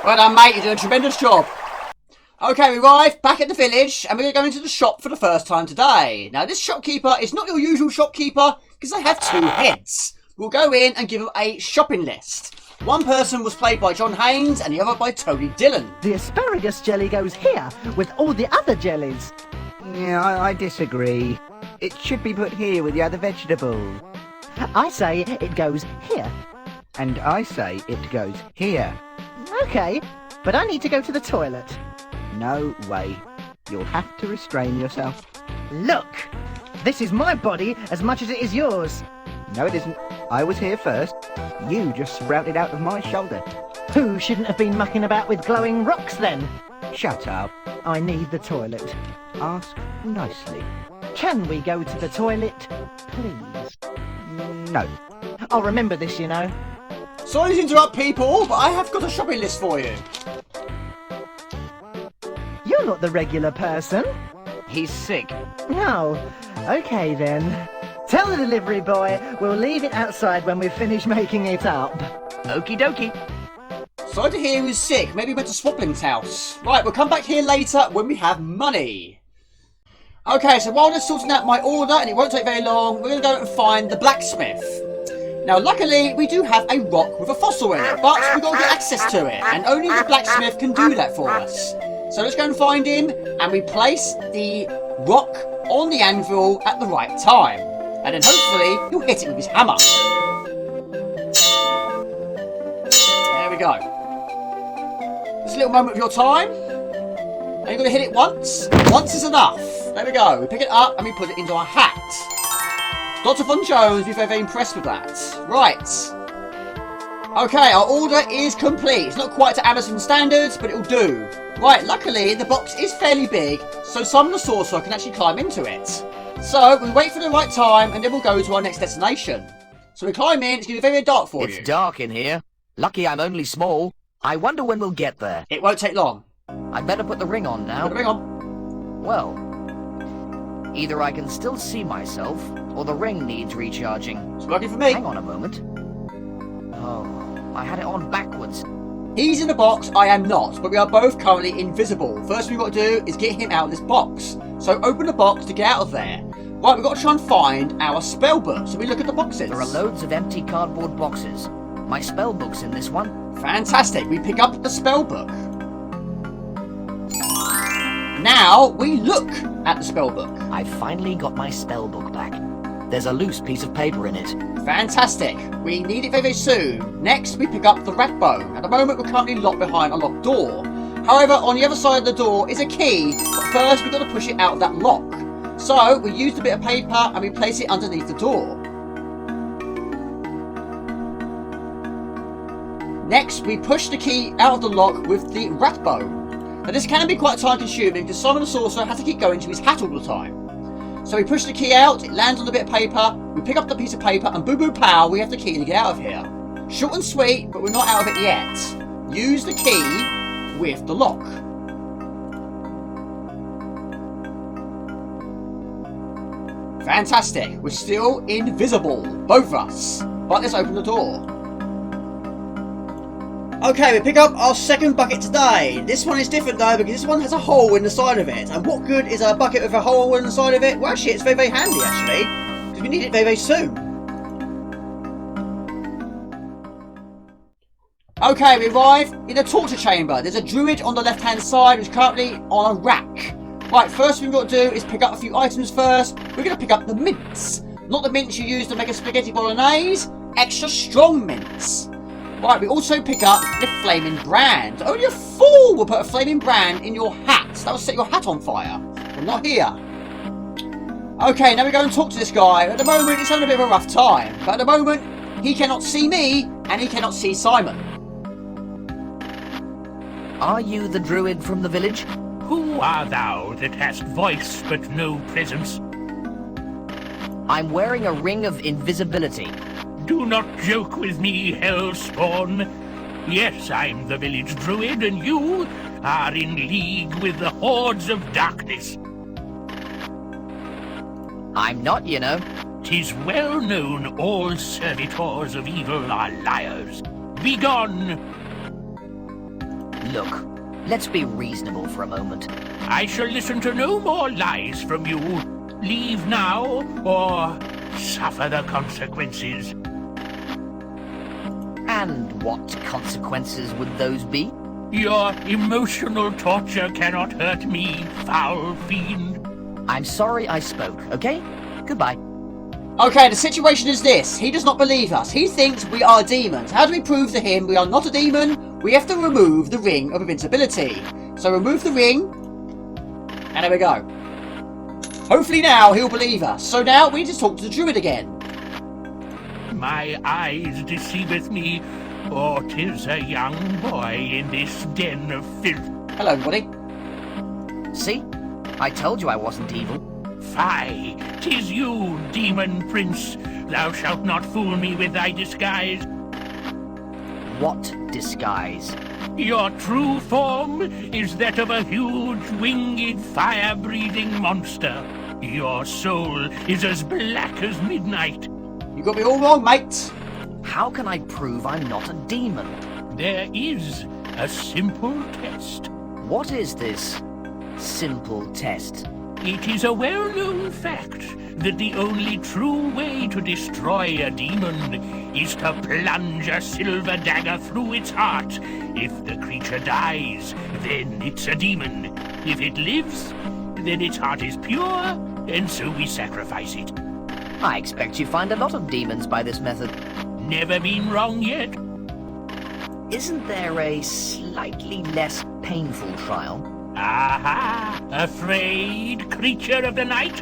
Well done, mate, you're doing a tremendous job. Okay, we arrived back at the village, and we're going to go into the shop for the first time today. Now, this shopkeeper is not your usual shopkeeper, because they have two heads. We'll go in and give them a shopping list. One person was played by John Haynes, and the other by Tony Dillon. The asparagus jelly goes here, with all the other jellies. Yeah, I disagree. It should be put here with the other vegetables. I say it goes here. And I say it goes here. Okay, but I need to go to the toilet. No way. You'll have to restrain yourself. Look! This is my body as much as it is yours. No, it isn't. I was here first. You just sprouted out of my shoulder. Who shouldn't have been mucking about with glowing rocks then? Shut up. I need the toilet. Ask nicely. Can we go to the toilet, please? No. I'll remember this, you know. Sorry to interrupt, people, but I have got a shopping list for you. You're not the regular person. He's sick. No. Okay then. Tell the delivery boy we'll leave it outside when we've finished making it up. Okie dokie. Sorry to hear he was sick. Maybe he went to Swapling's house. Right, we'll come back here later when we have money. Okay, so while they're sorting out my order, and it won't take very long, we're going to go and find the blacksmith. Now, luckily, we do have a rock with a fossil in it, but we've got to get access to it, and only the blacksmith can do that for us. So let's go and find him, and we place the rock on the anvil at the right time. And then hopefully, he'll hit it with his hammer. There we go. Just a little moment of your time. And you're going to hit it once. Once is enough. There we go. We pick it up and we put it into our hat. Dr. Von Jones will be very, very impressed with that. Right. Okay, our order is complete. It's not quite to Amazon standards, but it'll do. Right, luckily the box is fairly big, so Simon the Sorcerer can actually climb into it. So we wait for the right time and then we'll go to our next destination. So we climb in, it's going to be very, very dark for you. It's dark in here. Lucky I'm only small. I wonder when we'll get there. It won't take long. I'd better put the ring on now. Put the ring on. Well, either I can still see myself, or the ring needs recharging. It's working for me. Hang on a moment. Oh, I had it on backwards. He's in the box, I am not, but we are both currently invisible. First thing we've got to do is get him out of this box. So open the box to get out of there. Right, we've got to try and find our spell book. So we look at the boxes. There are loads of empty cardboard boxes. My spell book's in this one. Fantastic. We pick up the spell book. Now we look at the spell book. I've finally got my spell book back. There's a loose piece of paper in it. Fantastic. We need it very, very soon. Next, we pick up the rat bone. At the moment, we're currently locked behind a locked door. However, on the other side of the door is a key, but first we've got to push it out of that lock. So, we use a bit of paper and we place it underneath the door. Next, we push the key out of the lock with the rat bone. Now, this can be quite time consuming because Simon the Sorcerer has to keep going to his hat all the time. So we push the key out, it lands on a bit of paper, we pick up the piece of paper, and boo boo pow, we have the key to get out of here. Short and sweet, but we're not out of it yet. Use the key with the lock. Fantastic, we're still invisible, both of us. But let's open the door. Okay, we pick up our second bucket today. This one is different though because this one has a hole in the side of it. And what good is a bucket with a hole in the side of it? Well, actually, it's very, very handy actually because we need it very, very soon. Okay, we arrive in a torture chamber. There's a druid on the left-hand side who's currently on a rack. Right, first thing we've got to do is pick up a few items first. We're going to pick up the mints. Not the mints you use to make a spaghetti bolognese. Extra strong mints. Right, we also pick up the flaming brand. Only a fool will put a flaming brand in your hat. That will set your hat on fire. Well, not here. Okay, now we go and talk to this guy. At the moment, he's having a bit of a rough time. But at the moment, he cannot see me, and he cannot see Simon. Are you the druid from the village? Who art thou that hast voice but no presence? I'm wearing a ring of invisibility. Do not joke with me, hellspawn. Yes, I'm the village druid, and you are in league with the hordes of darkness. I'm not, you know. 'Tis well known all servitors of evil are liars. Begone! Look, let's be reasonable for a moment. I shall listen to no more lies from you. Leave now, or suffer the consequences. And what consequences would those be? Your emotional torture cannot hurt me, foul fiend. I'm sorry I spoke, okay? Goodbye. Okay, the situation is this. He does not believe us. He thinks we are demons. How do we prove to him we are not a demon? We have to remove the ring of invincibility. So remove the ring. And there we go. Hopefully now he'll believe us. So now we need to talk to the druid again. My eyes deceiveth me, or 'tis a young boy in this den of filth. Hello, everybody. See? I told you I wasn't evil. Fie, 'tis you, demon prince. Thou shalt not fool me with thy disguise. What disguise? Your true form is that of a huge, winged, fire-breathing monster. Your soul is as black as midnight. You got me all wrong, mate. How can I prove I'm not a demon? There is a simple test. What is this simple test? It is a well-known fact that the only true way to destroy a demon is to plunge a silver dagger through its heart. If the creature dies, then it's a demon. If it lives, then its heart is pure, and so we sacrifice it. I expect you find a lot of demons by this method. Never been wrong yet. Isn't there a slightly less painful trial? Aha! Afraid, creature of the night?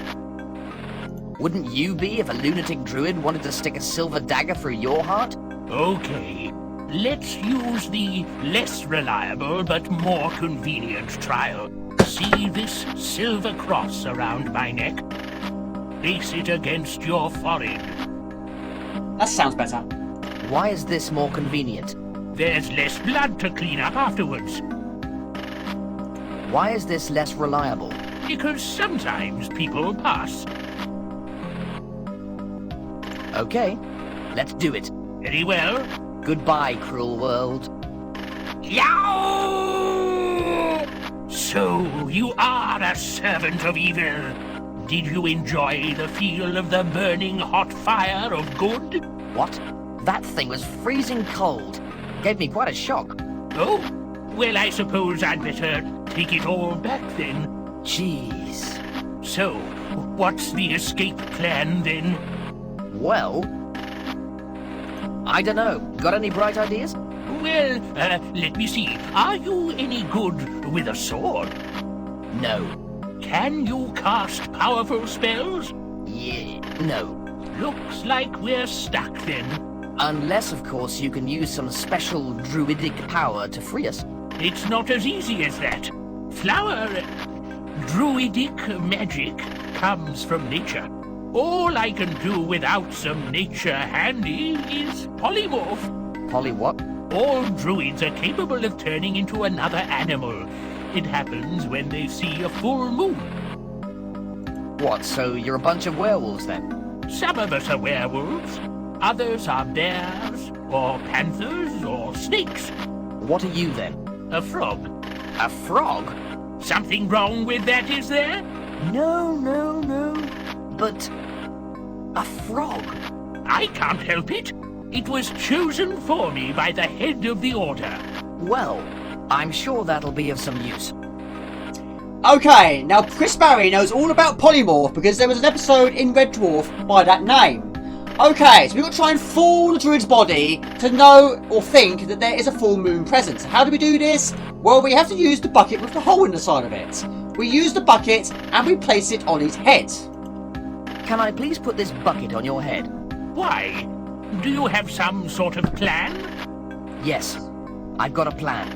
Wouldn't you be if a lunatic druid wanted to stick a silver dagger through your heart? Okay, let's use the less reliable but more convenient trial. See this silver cross around my neck? Place it against your forehead. That sounds better. Why is this more convenient? There's less blood to clean up afterwards. Why is this less reliable? Because sometimes people pass. Okay, let's do it. Very well. Goodbye, cruel world. Yow! So, you are a servant of evil. Did you enjoy the feel of the burning hot fire of good? What? That thing was freezing cold. Gave me quite a shock. Oh? Well, I suppose I'd better take it all back then. Jeez. So, what's the escape plan then? Well, I don't know. Got any bright ideas? Well, let me see. Are you any good with a sword? No. Can you cast powerful spells? Yeah, no. Looks like we're stuck then. Unless, of course, you can use some special druidic power to free us. It's not as easy as that. Druidic magic comes from nature. All I can do without some nature handy is polymorph. Poly what? All druids are capable of turning into another animal. It happens when they see a full moon. What, so you're a bunch of werewolves then? Some of us are werewolves. Others are bears, or panthers, or snakes. What are you then? A frog. A frog? Something wrong with that, is there? No. But a frog? I can't help it. It was chosen for me by the head of the order. Well, I'm sure that'll be of some use. Okay, now Chris Barry knows all about polymorph because there was an episode in Red Dwarf by that name. Okay, so we've got to try and fool the druid's body to know or think that there is a full moon present. How do we do this? Well, we have to use the bucket with the hole in the side of it. we use the bucket and we place it on his head. Can I please put this bucket on your head? Why? Do you have some sort of plan? Yes, I've got a plan.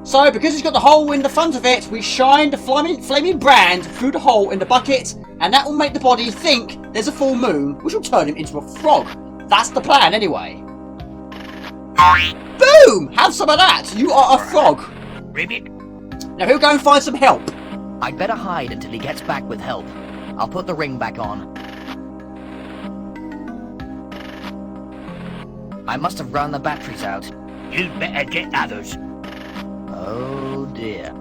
So, because it's got the hole in the front of it, we shine the flaming brand through the hole in the bucket, and that will make the body think there's a full moon, which will turn him into a frog. That's the plan, anyway. Boom! Have some of that! You are a frog. Ribbit? Now, who'll go and find some help? I'd better hide until he gets back with help. I'll put the ring back on. I must have run the batteries out. You'd better get others. Oh dear.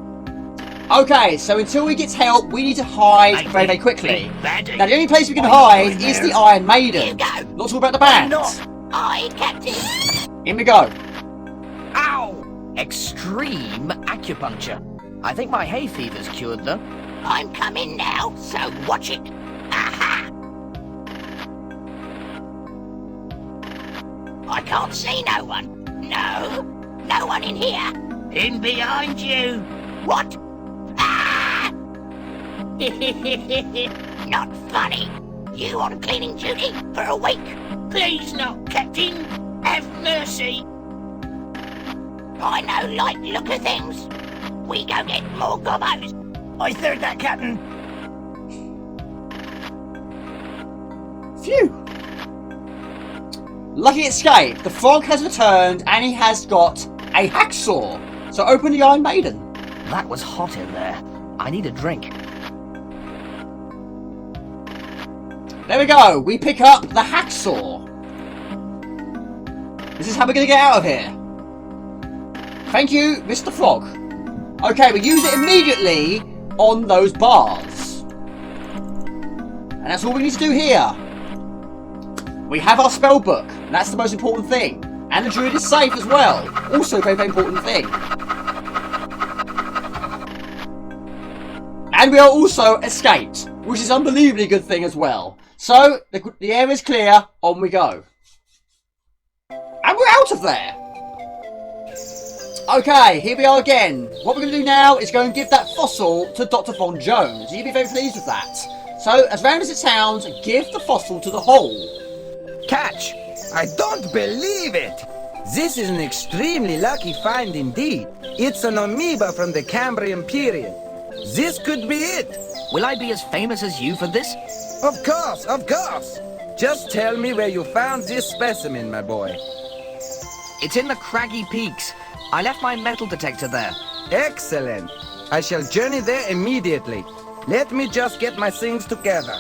Okay, so until we get help, we need to hide very, very quickly. Now, the only place we can hide is the Iron Maiden. Not talk about the band. Aye, Captain. In we go. Ow! Extreme acupuncture. I think my hay fever's cured though. I'm coming now, so watch it. Aha! I can't see no one. No one in here. In behind you. What? Ah! Not funny. You on cleaning duty for a week? Please not, Captain. Have mercy. I know like look of things. We go get more gobos. I third that, Captain. Phew. Lucky escape. The frog has returned and he has got a hacksaw. So open the Iron Maiden. That was hot in there. I need a drink. There we go. We pick up the hacksaw. This is how we're going to get out of here. Thank you, Mr. Frog. Okay, we use it immediately on those bars. And that's all we need to do here. We have our spell book. That's the most important thing. And the druid is safe as well. Also a very, very important thing. And we are also escaped, which is an unbelievably good thing as well. So, the air is clear. On we go. And we're out of there. Okay, here we are again. What we're going to do now is go and give that fossil to Dr. Von Jones. You'll be very pleased with that. So, as random as it sounds, give the fossil to the hole. Catch! I don't believe it! This is an extremely lucky find indeed. It's an amoeba from the Cambrian period. This could be it. Will I be as famous as you for this? Of course, of course. Just tell me where you found this specimen, my boy. It's in the craggy peaks. I left my metal detector there. Excellent. I shall journey there immediately. Let me just get my things together.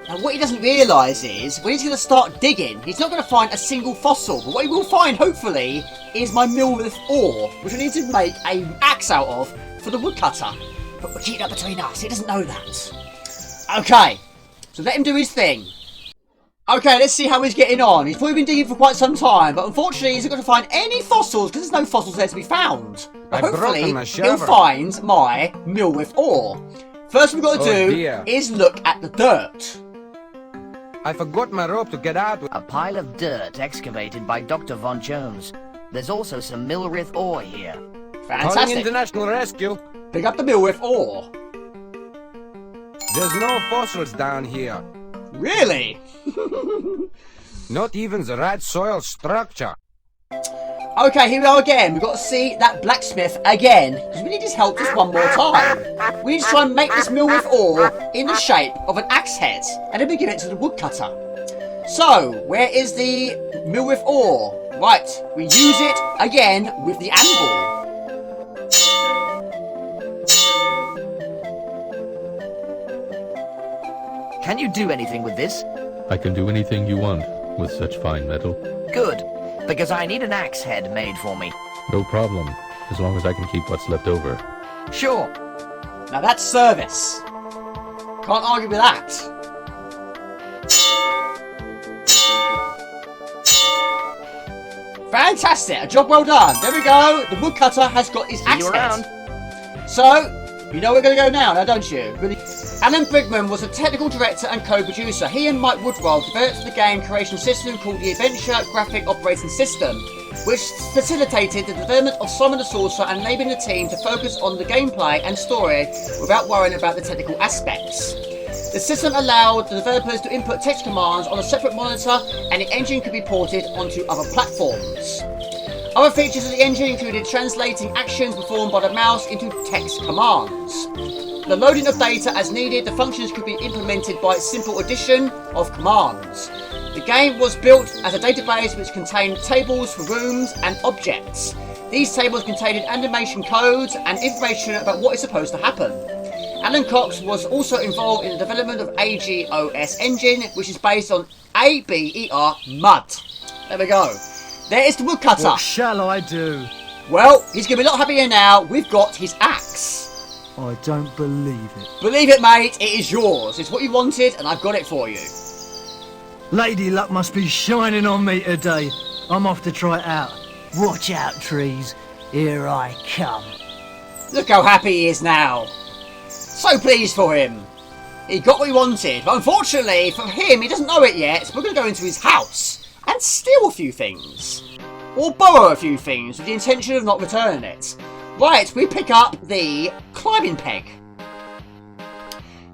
Now what he doesn't realise is, when he's going to start digging, he's not going to find a single fossil. But what he will find, hopefully, is my mill with ore, which we need to make an axe out of for the woodcutter. But we're keeping that between us, he doesn't know that. Okay, so let him do his thing. Okay, let's see how he's getting on. He's probably been digging for quite some time, but unfortunately he's not going to find any fossils because there's no fossils there to be found. But hopefully he'll find my mill with ore. First we've got to do is look at the dirt. I forgot my rope to get out with. A pile of dirt excavated by Dr. Von Jones. There's also some Millrith ore here. Fantastic. Calling international rescue. Pick up the mill with ore. There's no fossils down here. Really? Not even the right soil structure. Okay, here we are again. We've got to see that blacksmith again, because we need his help just one more time. We need to try and make this mill with ore in the shape of an axe head, and then we give it to the woodcutter. So, where is the mill with ore? Right, we use it again with the anvil. Can you do anything with this? I can do anything you want with such fine metal. Good, because I need an axe head made for me. No problem, as long as I can keep what's left over. Sure. Now that's service. Can't argue with that. Fantastic, a job well done. There we go. The woodcutter has got his axe head. So, you know where we're going to go now, don't you? Really? Alan Brigman was a technical director and co-producer. He and Mike Woodwell developed the game creation system called the Adventure Graphic Operating System. which facilitated the development of Simon the Sorcerer and enabling the team to focus on the gameplay and story without worrying about the technical aspects. The system allowed the developers to input text commands on a separate monitor, and the engine could be ported onto other platforms. Other features of the engine included translating actions performed by the mouse into text commands. The loading of data as needed, the functions could be implemented by simple addition of commands. The game was built as a database which contained tables for rooms and objects. These tables contained animation codes and information about what is supposed to happen. Alan Cox was also involved in the development of AGOS engine, which is based on ABER mud. There we go. There is the woodcutter. What shall I do? Well, he's going to be a lot happier now. We've got his axe. I don't believe it. Believe it, mate. It is yours. It's what you wanted, and I've got it for you. Lady luck must be shining on me today. I'm off to try it out. Watch out, trees. Here I come. Look how happy he is now. So pleased for him. He got what he wanted, but unfortunately for him, he doesn't know it yet, so we're going to go into his house and steal a few things. Or borrow a few things with the intention of not returning it. Right, we pick up the climbing peg.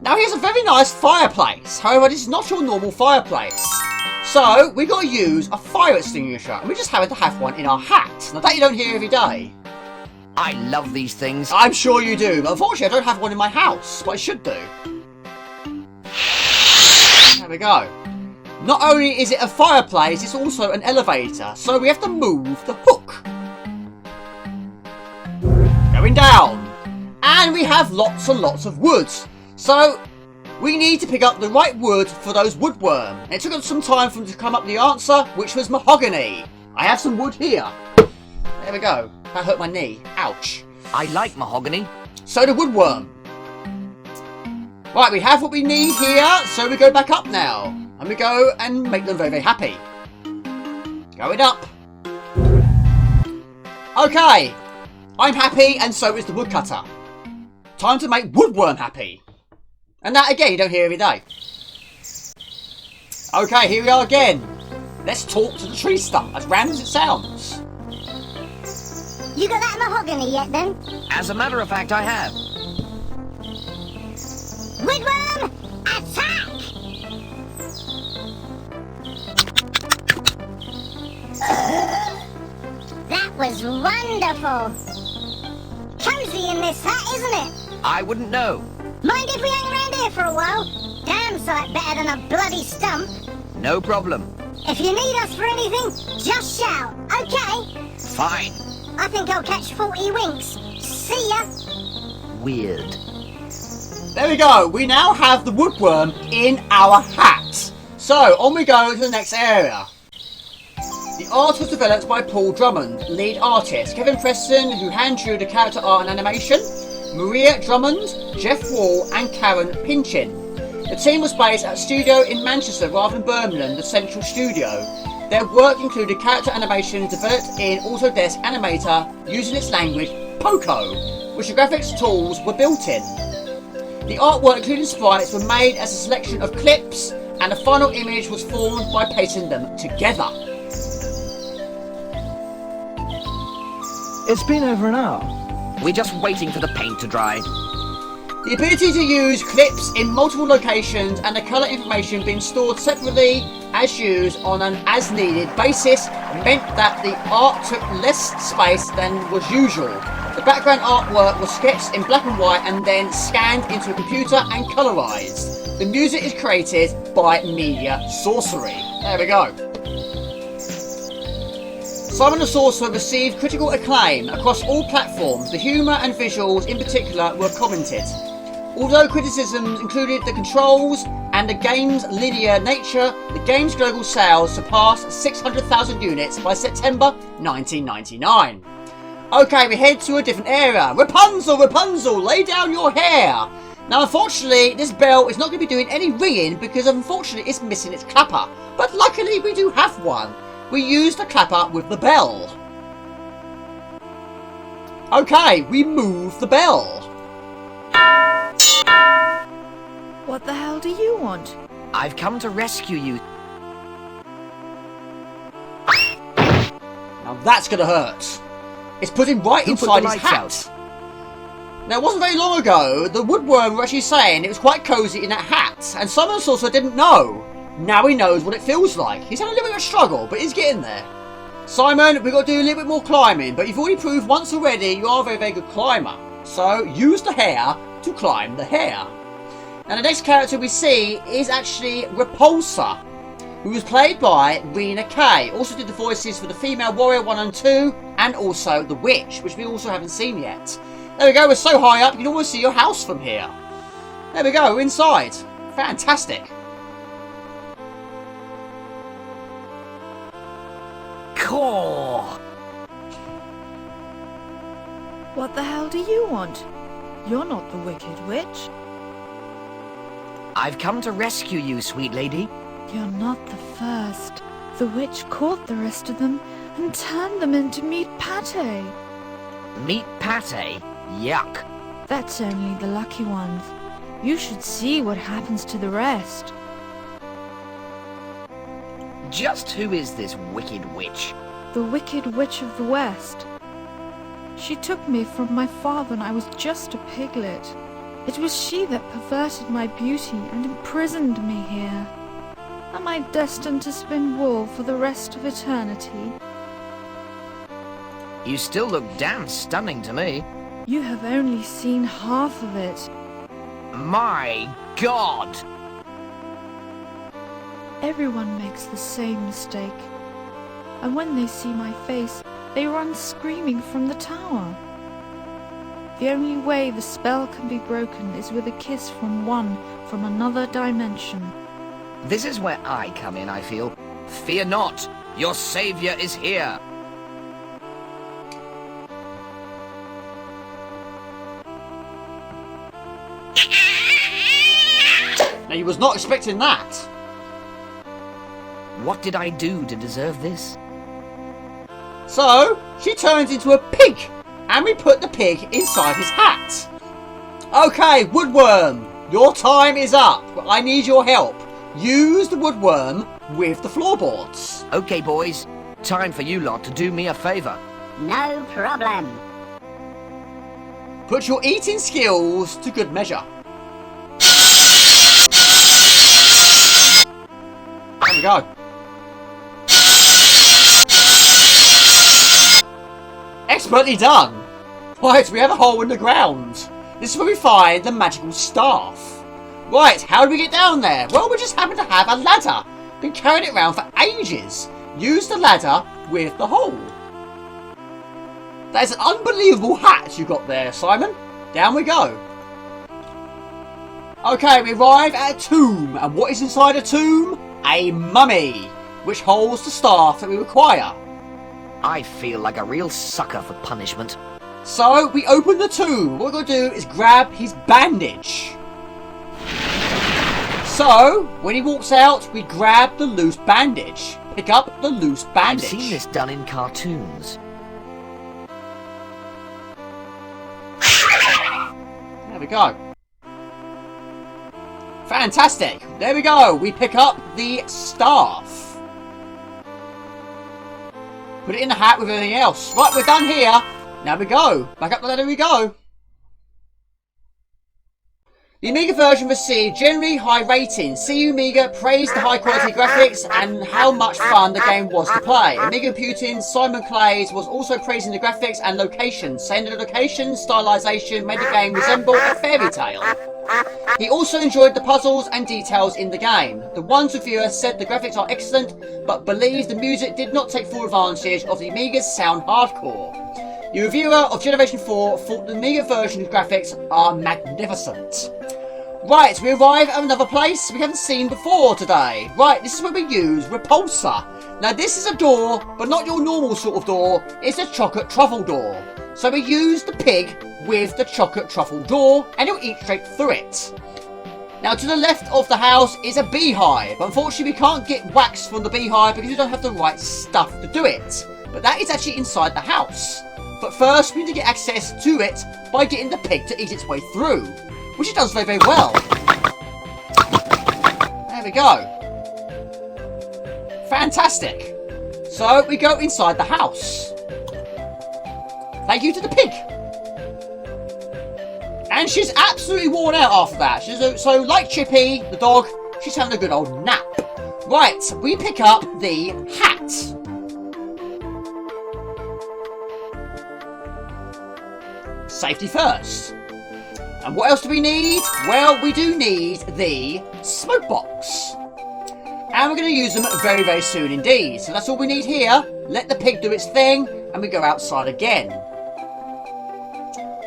Now here's a very nice fireplace, however this is not your normal fireplace. So we got to use a fire extinguisher, and we just happen to have one in our hat. Now that you don't hear every day. I love these things. I'm sure you do, but unfortunately I don't have one in my house, but I should do. There we go. Not only is it a fireplace, it's also an elevator, so we have to move the hook. Going down. And we have lots and lots of wood. So we need to pick up the right wood for those woodworm. And it took us some time for them to come up with the answer, which was mahogany. I have some wood here. There we go. That hurt my knee. Ouch. I like mahogany. So the woodworm. Right, we have what we need here, so we go back up now. And we go and make them very, very happy. Going up. Okay. I'm happy, and so is the woodcutter. Time to make woodworm happy. And that again, you don't hear every day. Okay, here we are again. Let's talk to the tree stump, as random as it sounds. You got that mahogany yet, then? As a matter of fact, I have. Woodworm, attack! That was wonderful. Cozy in this hat, isn't it? I wouldn't know. Mind if we hang around here for a while? Damn sight better than a bloody stump. No problem. If you need us for anything, just shout, okay? Fine. I think I'll catch 40 winks. See ya! Weird. There we go. We now have the woodworm in our hat. So, on we go to the next area. The art was developed by Paul Drummond, lead artist, Kevin Preston, who hand-drew the character art and animation, Maria Drummond, Jeff Wall and Karen Pinchin. The team was based at a studio in Manchester rather than Birmingham, the central studio. Their work included character animation developed in Autodesk Animator using its language, Poco, which the graphics tools were built in. The artwork, including sprites, were made as a selection of clips, and the final image was formed by pasting them together. It's been over an hour. We're just waiting for the paint to dry. The ability to use clips in multiple locations and the colour information being stored separately as used on an as-needed basis meant that the art took less space than was usual. The background artwork was sketched in black and white and then scanned into a computer and colorised. The music is created by Media Sorcery. There we go. Simon the Sorcerer received critical acclaim across all platforms. The humour and visuals in particular were commented. Although criticisms included the controls and the game's linear nature, the game's global sales surpassed 600,000 units by September 1999. Okay, we head to a different area. Rapunzel, Rapunzel, lay down your hair. Now, unfortunately, this bell is not going to be doing any ringing because, unfortunately, it's missing its clapper. But luckily, we do have one. We use the clapper with the bell. Okay, we move the bell. What the hell do you want? I've come to rescue you. Now that's gonna hurt. It's put him right Who put inside the his lights hat. Now, it wasn't very long ago, the woodworm were actually saying it was quite cosy in that hat, and Simon the Sorcerer didn't know. Now he knows what it feels like. He's had a little bit of a struggle, but he's getting there. Simon, we've got to do a little bit more climbing, but you've already proved once already you are a very, very good climber. So, use the hair to climb the hair. Now, the next character we see is actually Repulsor, who was played by Rena Kay. Also did the voices for the Female Warrior 1 and 2, and also the Witch, which we also haven't seen yet. There we go, we're so high up you can almost see your house from here. There we go, we're inside. Fantastic. Caw! What the hell do you want? You're not the Wicked Witch. I've come to rescue you, sweet lady. You're not the first. The witch caught the rest of them and turned them into meat pate. Meat pate? Yuck. That's only the lucky ones. You should see what happens to the rest. Just who is this wicked witch? The Wicked Witch of the West. She took me from my father when I was just a piglet. It was she that perverted my beauty and imprisoned me here. Am I destined to spin wool for the rest of eternity? You still look damn stunning to me. You have only seen half of it. My God! Everyone makes the same mistake. And when they see my face, they run screaming from the tower. The only way the spell can be broken is with a kiss from one from another dimension. This is where I come in, I feel. Fear not, your savior is here. Now, you was not expecting that. What did I do to deserve this? So, she turns into a pig, and we put the pig inside his hat. Okay, Woodworm, your time is up. I need your help. Use the Woodworm with the floorboards. Okay, boys. Time for you lot to do me a favour. No problem. Put your eating skills to good measure. There we go. Expertly done. Right, we have a hole in the ground. This is where we find the magical staff. Right, how do we get down there? Well, we just happen to have a ladder. Been carrying it around for ages. Use the ladder with the hole. That is an unbelievable hat you got there, Simon. Down we go. Okay, we arrive at a tomb. And what is inside a tomb? A mummy, which holds the staff that we require. I feel like a real sucker for punishment. So, we open the tomb. What we're going to do is grab his bandage. So, when he walks out, we grab the loose bandage. Pick up the loose bandage. I've seen this done in cartoons. There we go. Fantastic. There we go. We pick up the staff. Put it in the hat with everything else. Right, we're done here. Now we go. Back up the ladder we go. The Amiga version received generally high ratings. CU Amiga praised the high quality graphics and how much fun the game was to play. Amiga Computing Simon Clays was also praising the graphics and locations, saying that the location stylization made the game resemble a fairy tale. He also enjoyed the puzzles and details in the game. The One's reviewer said the graphics are excellent, but believed the music did not take full advantage of the Amiga's sound hardcore. The reviewer of Generation 4 thought the Amiga version's graphics are magnificent. Right, we arrive at another place we haven't seen before today. Right, this is where we use Repulsor. Now this is a door, but not your normal sort of door. It's a chocolate truffle door. So we use the pig with the chocolate truffle door, and it'll eat straight through it. Now to the left of the house is a beehive. Unfortunately we can't get wax from the beehive because we don't have the right stuff to do it. But that is actually inside the house. But first we need to get access to it by getting the pig to eat its way through, which it does very, very well. There we go. Fantastic. So we go inside the house. Thank you to the pig. And she's absolutely worn out after that. So like Chippy, the dog, she's having a good old nap. Right, we pick up the hat. Safety first. And what else do we need? Well, we do need the smoke box. And we're going to use them very, very soon indeed. So that's all we need here. Let the pig do its thing, and we go outside again.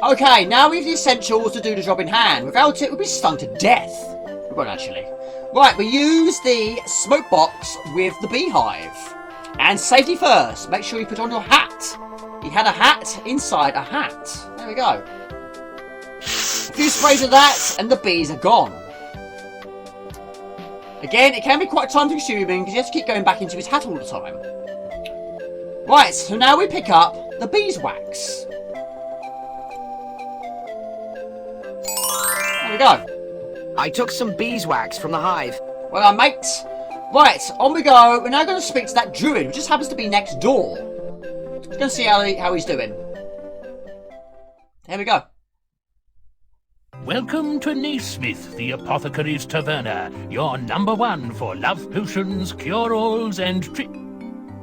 Okay, now we have the essentials to do the job in hand. Without it, we'd be stung to death. We won't actually. Right, we use the smoke box with the beehive. And safety first. Make sure you put on your hat. He had a hat inside a hat. There we go. A few sprays of that, and the bees are gone. Again, it can be quite time consuming because you have to keep going back into his hat all the time. Right, so now we pick up the beeswax. There we go. I took some beeswax from the hive. Well done, mate. Right, on we go. We're now going to speak to that druid, who just happens to be next door. Just going to see how he's doing. There we go. Welcome to Naismith, the apothecary's taverna, your #1 for love potions, cure-alls, and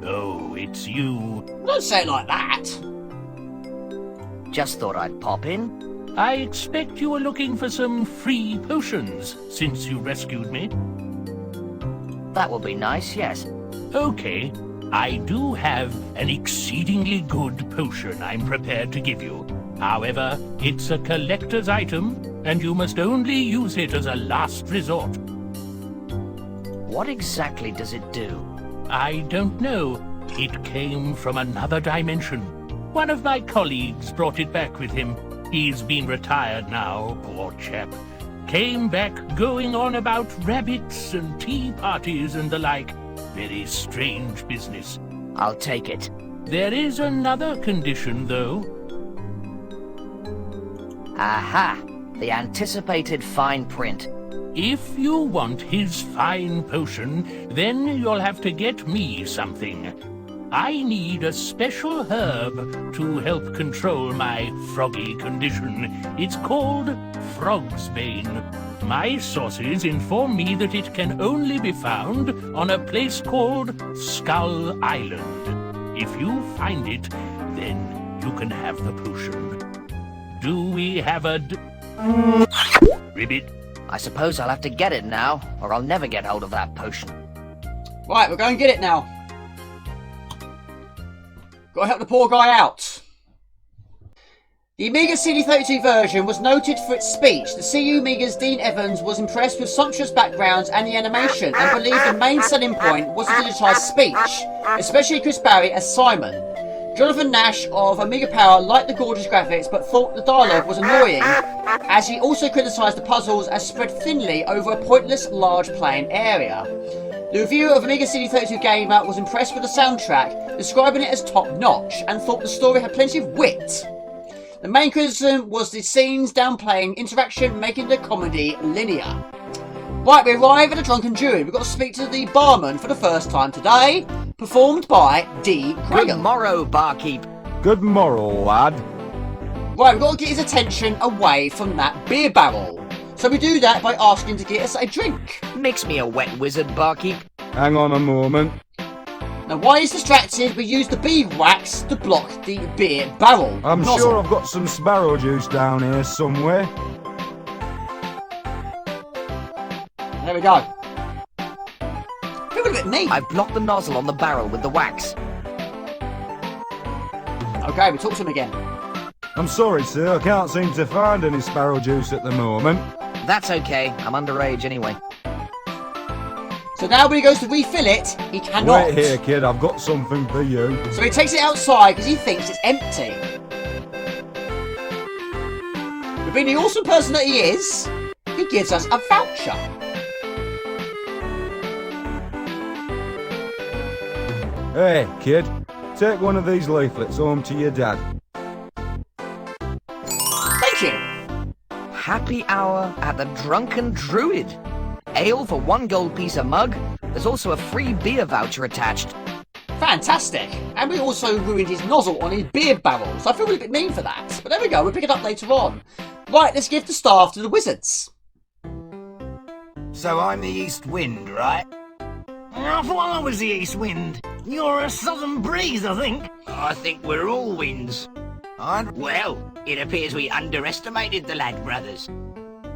Oh, it's you. Don't say it like that. Just thought I'd pop in. I expect you were looking for some free potions, since you rescued me. That will be nice, yes. Okay, I do have an exceedingly good potion I'm prepared to give you. However, it's a collector's item, and you must only use it as a last resort. What exactly does it do? I don't know. It came from another dimension. One of my colleagues brought it back with him. He's been retired now, poor chap. Came back going on about rabbits and tea parties and the like. Very strange business. I'll take it. There is another condition, though. Aha! The anticipated fine print. If you want his fine potion, then you'll have to get me something. I need a special herb to help control my froggy condition. It's called Frog's Bane. My sources inform me that it can only be found on a place called Skull Island. If you find it, then you can have the potion. Do we have a ribbit? I suppose I'll have to get it now, or I'll never get hold of that potion. Right, we're going to get it now. Got to help the poor guy out. The Amiga CD32 version was noted for its speech. The CU Amiga's Dean Evans was impressed with sumptuous backgrounds and the animation, and believed the main selling point was the digitised speech, especially Chris Barry as Simon. Jonathan Nash of Amiga Power liked the gorgeous graphics, but thought the dialogue was annoying, as he also criticised the puzzles as spread thinly over a pointless large plain area. The reviewer of Amiga CD32 Gamer was impressed with the soundtrack, describing it as top-notch, and thought the story had plenty of wit. The main criticism was the scenes downplaying interaction, making the comedy linear. Right, we arrive at a drunken druid. We've got to speak to the barman for the first time today, performed by D. Cragen. Good morrow, barkeep. Good morrow, lad. Right, we've got to get his attention away from that beer barrel. So we do that by asking to get us a drink. Mix me a wet wizard, barkeep. Hang on a moment. Now, while he's distracted, we use the beeswax to block the beer barrel. I'm nozzle. sure I've got some sparrow juice down here somewhere. There we go. Feel a bit neat. I've blocked the nozzle on the barrel with the wax. Okay, we talk to him again. I'm sorry, sir. I can't seem to find any sparrow juice at the moment. That's okay. I'm underage anyway. So now when he goes to refill it, he cannot. Wait here, kid. I've got something for you. So he takes it outside because he thinks it's empty. But being the awesome person that he is, he gives us a voucher. Hey, kid. Take one of these leaflets home to your dad. Thank you. Happy hour at the Drunken Druid. Ale for 1 gold piece a mug. There's also a free beer voucher attached. Fantastic. And we also ruined his nozzle on his beer barrel, so I feel a bit mean for that. But there we go, we'll pick it up later on. Right, let's give the staff to the wizards. So I'm the east wind, right? I thought I was the east wind. You're a southern breeze, I think. I think we're all winds. Well, it appears we underestimated the lad brothers.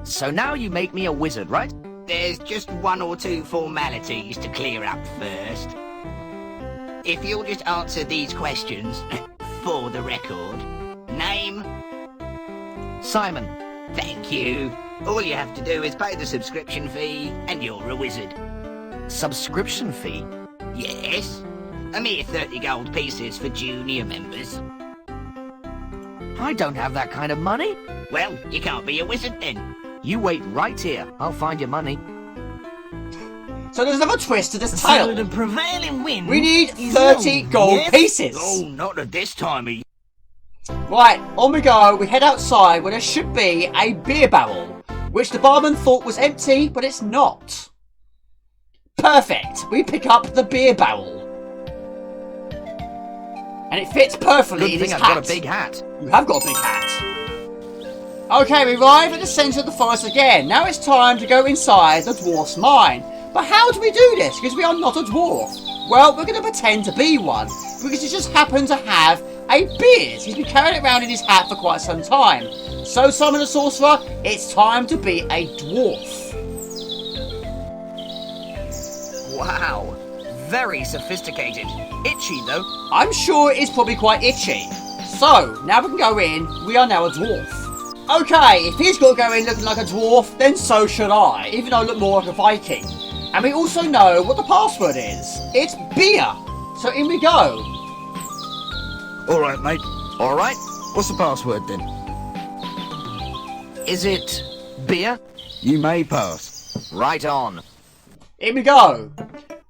So now you make me a wizard, right? There's just one or two formalities to clear up first. If you'll just answer these questions, for the record. Name? Simon. Thank you. All you have to do is pay the subscription fee, and you're a wizard. Subscription fee? Yes. A mere 30 gold pieces for junior members. I don't have that kind of money. Well, you can't be a wizard then. You wait right here. I'll find your money. So there's another twist to this tale. So the prevailing wind. We need 30 gold pieces. Oh, not at this time of year. Right, on we go. We head outside where there should be a beer barrel, which the barman thought was empty, but it's not. Perfect. We pick up the beer barrel. And it fits perfectly in his hat. Good thing I've got a big hat. You have got a big hat. Okay, we arrive at the centre of the forest again. Now it's time to go inside the dwarf's mine. But how do we do this? Because we are not a dwarf. Well, we're going to pretend to be one. Because he just happens to have a beard. He's been carrying it around in his hat for quite some time. So, Simon the Sorcerer, it's time to be a dwarf. Wow. Very sophisticated. Itchy, though. I'm sure it is probably quite itchy. So, now we can go in. We are now a dwarf. Okay, if he's got to go in looking like a dwarf, then so should I, even though I look more like a Viking. And we also know what the password is. It's beer. So in we go. Alright, mate. Alright. What's the password then? Is it beer? You may pass. Right on. In we go.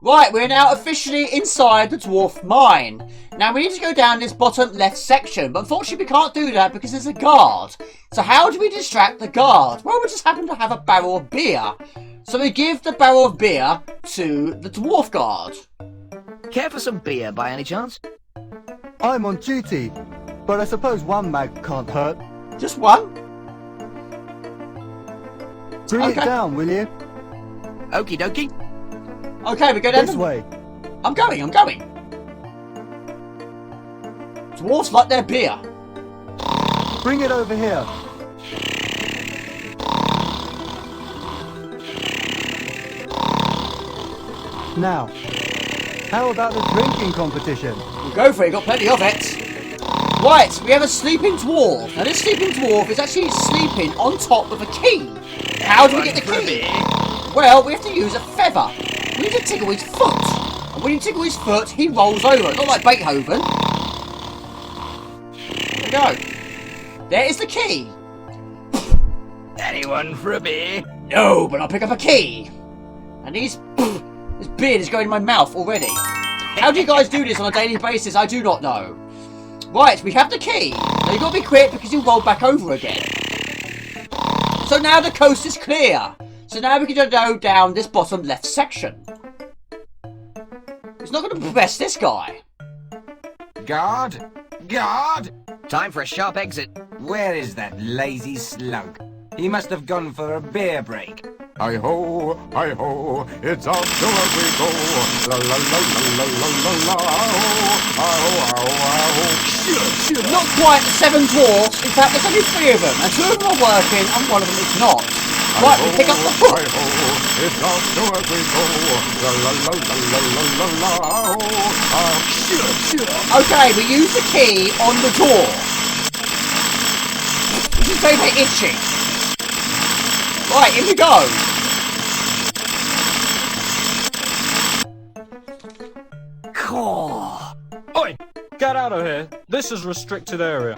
Right, we're now officially inside the dwarf mine. Now we need to go down this bottom left section, but unfortunately we can't do that because there's a guard. So how do we distract the guard? Well, we just happen to have a barrel of beer. So we give the barrel of beer to the dwarf guard. Care for some beer by any chance? I'm on duty, but I suppose one mag can't hurt. Just one? Bring it down, will you? Okie dokie. Okay, we go down this way. I'm going. Dwarfs like their beer. Bring it over here. Now, how about the drinking competition? We'll go for it, got plenty of it. Right, we have a sleeping dwarf. Now this sleeping dwarf is actually sleeping on top of a key. How do we get the key? Well, we have to use a feather. We need to tickle his foot. And when you tickle his foot, he rolls over. Not like Beethoven. There we go. There is the key. Anyone for a beer? No, but I'll pick up a key. And this beard is going in my mouth already. How do you guys do this on a daily basis? I do not know. Right, we have the key. Now you've got to be quick because he'll roll back over again. So now the coast is clear. So now we can go down this bottom left section. It's not going to press this guy. Guard! Guard! Time for a sharp exit. Where is that lazy slug? He must have gone for a beer break. Hi-ho, hi-ho, it's off to where we go. La la la la la la la la. Sure. Not quite the 7 dwarfs. In fact, there's only 3 of them. And 2 of them are working and 1 of them is not. Right, we pick up the hook. It's off to where we go. La la la la la la la. Sure. Okay, we use the key on the door. This is very, very itchy. Right, here we go. Oi! Get out of here. This is restricted area.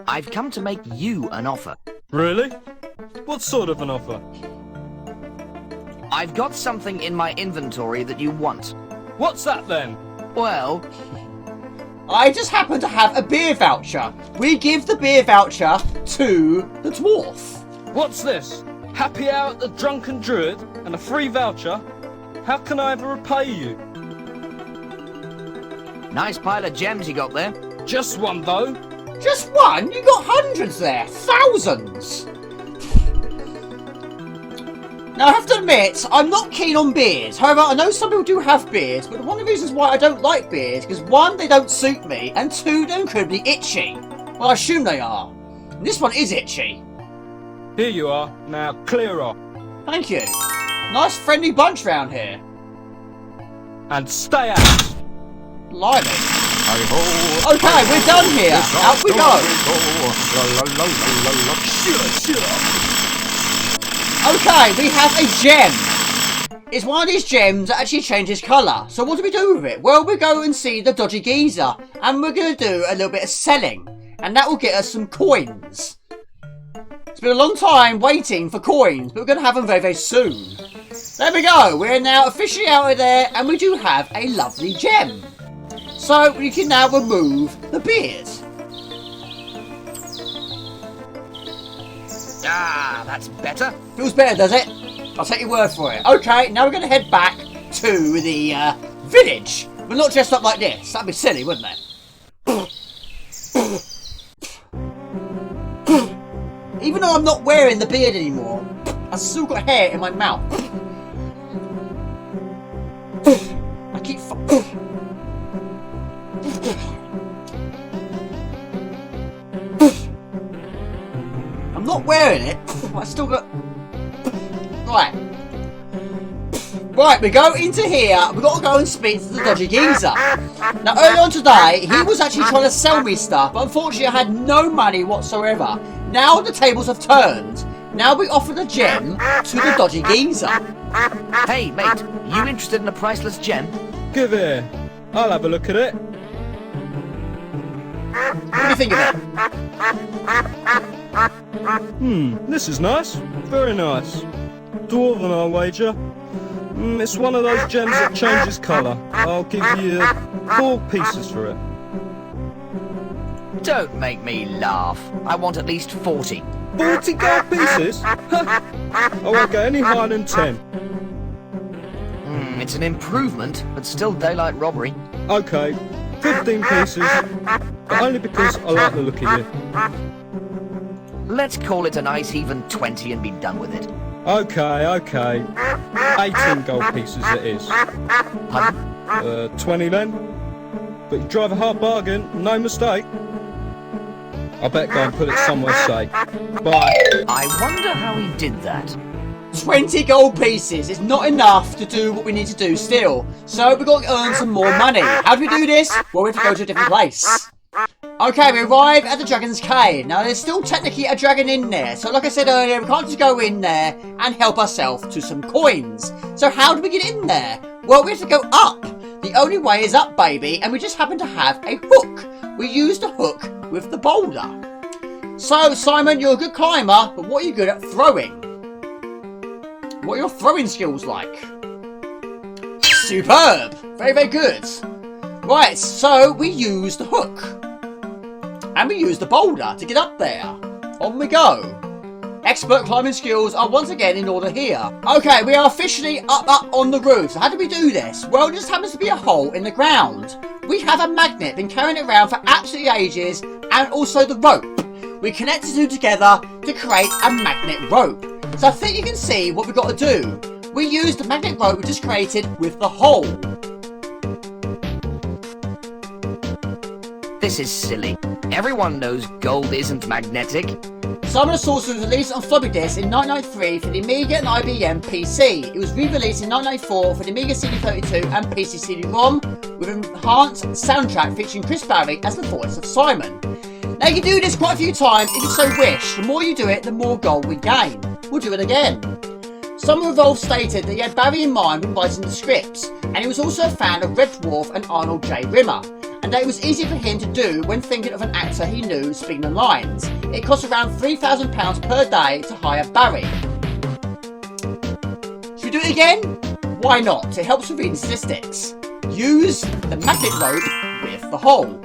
I've come to make you an offer. Really? What sort of an offer? I've got something in my inventory that you want. What's that then? Well, I just happen to have a beer voucher. We give the beer voucher to the dwarf. What's this? Happy hour at the Drunken Druid and a free voucher? How can I ever repay you? Nice pile of gems you got there. Just one, though. Just one? You got hundreds there. Thousands. Now, I have to admit, I'm not keen on beards. However, I know some people do have beards, but one of the reasons why I don't like beards is because, one, they don't suit me, and two, they're incredibly itchy. Well, I assume they are. And this one is itchy. Here you are. Now, clear off. Thank you. Nice friendly bunch round here. And stay out. Blimey. Okay, we're done here. Out we go. Okay, we have a gem. It's one of these gems that actually changes colour. So what do we do with it? Well, we go and see the dodgy geezer. And we're going to do a little bit of selling. And that will get us some coins. It's been a long time waiting for coins, but we're going to have them very, very soon. There we go. We're now officially out of there, and we do have a lovely gem. So we can now remove the beard. Ah, that's better. Feels better, does it? I'll take your word for it. Okay, now we're going to head back to the village. But not dressed up like this. That'd be silly, wouldn't it? Even though I'm not wearing the beard anymore, I've still got hair in my mouth. I keep I'm not wearing it, but I still got... Right, we go into here. We've got to go and speak to the dodgy geezer. Now, earlier on today, he was actually trying to sell me stuff, but unfortunately I had no money whatsoever. Now the tables have turned. Now we offer the gem to the dodgy geezer. Hey, mate, you interested in a priceless gem? Give here. I'll have a look at it. What do you think of it? This is nice. Very nice. Dwarven, I'll wager. It's one of those gems that changes colour. I'll give you 4 pieces for it. Don't make me laugh. I want at least 40. 40 gold pieces? I won't go any higher than 10. It's an improvement, but still daylight robbery. Okay, 15 pieces, but only because I like the look of you. Let's call it a nice even 20 and be done with it. Okay. 18 gold pieces it is. 20 then? But you drive a hard bargain, no mistake. I better go and put it somewhere safe. Bye. I wonder how he did that. 20 gold pieces is not enough to do what we need to do still. So we've got to earn some more money. How do we do this? Well, we have to go to a different place. Okay, we arrive at the Dragon's Cave. Now, there's still technically a dragon in there. So, like I said earlier, we can't just go in there and help ourselves to some coins. So, how do we get in there? Well, we have to go up. The only way is up, baby. And we just happen to have a hook. We use the hook with the boulder. So, Simon, you're a good climber, but what are you good at throwing? What are your throwing skills like? Superb! Very, very good. Right, so we use the hook. And we use the boulder to get up there. On we go. Expert climbing skills are once again in order here. Okay, we are officially up on the roof. So how do we do this? Well, it just happens to be a hole in the ground. We have a magnet, been carrying it around for absolutely ages, and also the rope. We connect the two together to create a magnet rope. So I think you can see what we've got to do. We use the magnet rope we just created with the hole. This is silly. Everyone knows gold isn't magnetic. Simon the Sorcerer was released on floppy disk in 1993 for the Amiga and IBM PC. It was re-released in 1994 for the Amiga CD32 and PC CD-ROM with an enhanced soundtrack featuring Chris Barry as the voice of Simon. Now you can do this quite a few times if you so wish. The more you do it, the more gold we gain. We'll do it again. Simon Revolve stated that he had Barry in mind when writing the scripts, and he was also a fan of Red Dwarf and Arnold J. Rimmer, and that it was easy for him to do when thinking of an actor he knew speaking the lines. It cost around £3,000 per day to hire Barry. Should we do it again? Why not? It helps with reading statistics. Use the magnet rope with the hole.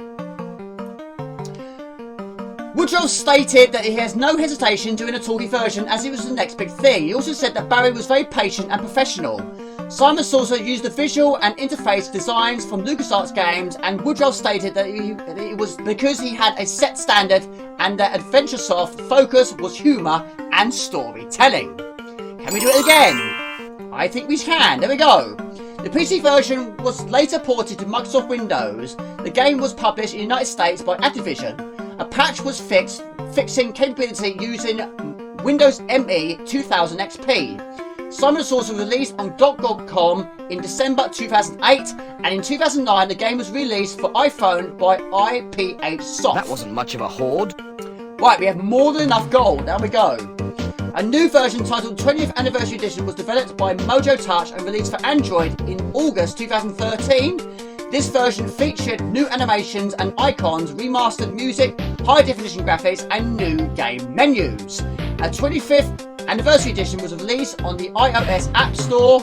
Woodrow stated that he has no hesitation doing a talkie version as it was the next big thing. He also said that Barry was very patient and professional. Simon Sorcerer used the visual and interface designs from LucasArts games, and Woodrow stated that it was because he had a set standard and that AdventureSoft's focus was humour and storytelling. Can we do it again? I think we can. There we go. The PC version was later ported to Microsoft Windows. The game was published in the United States by Activision. A patch was fixing capability using Windows ME 2000 XP. Simon & Sorcerer was released on .com in December 2008, and in 2009 the game was released for iPhone by IPH Soft. That wasn't much of a hoard. Right, we have more than enough gold. There we go. A new version titled 20th Anniversary Edition was developed by Mojo Touch and released for Android in August 2013. This version featured new animations and icons, remastered music, high-definition graphics, and new game menus. A 25th Anniversary Edition was released on the iOS App Store,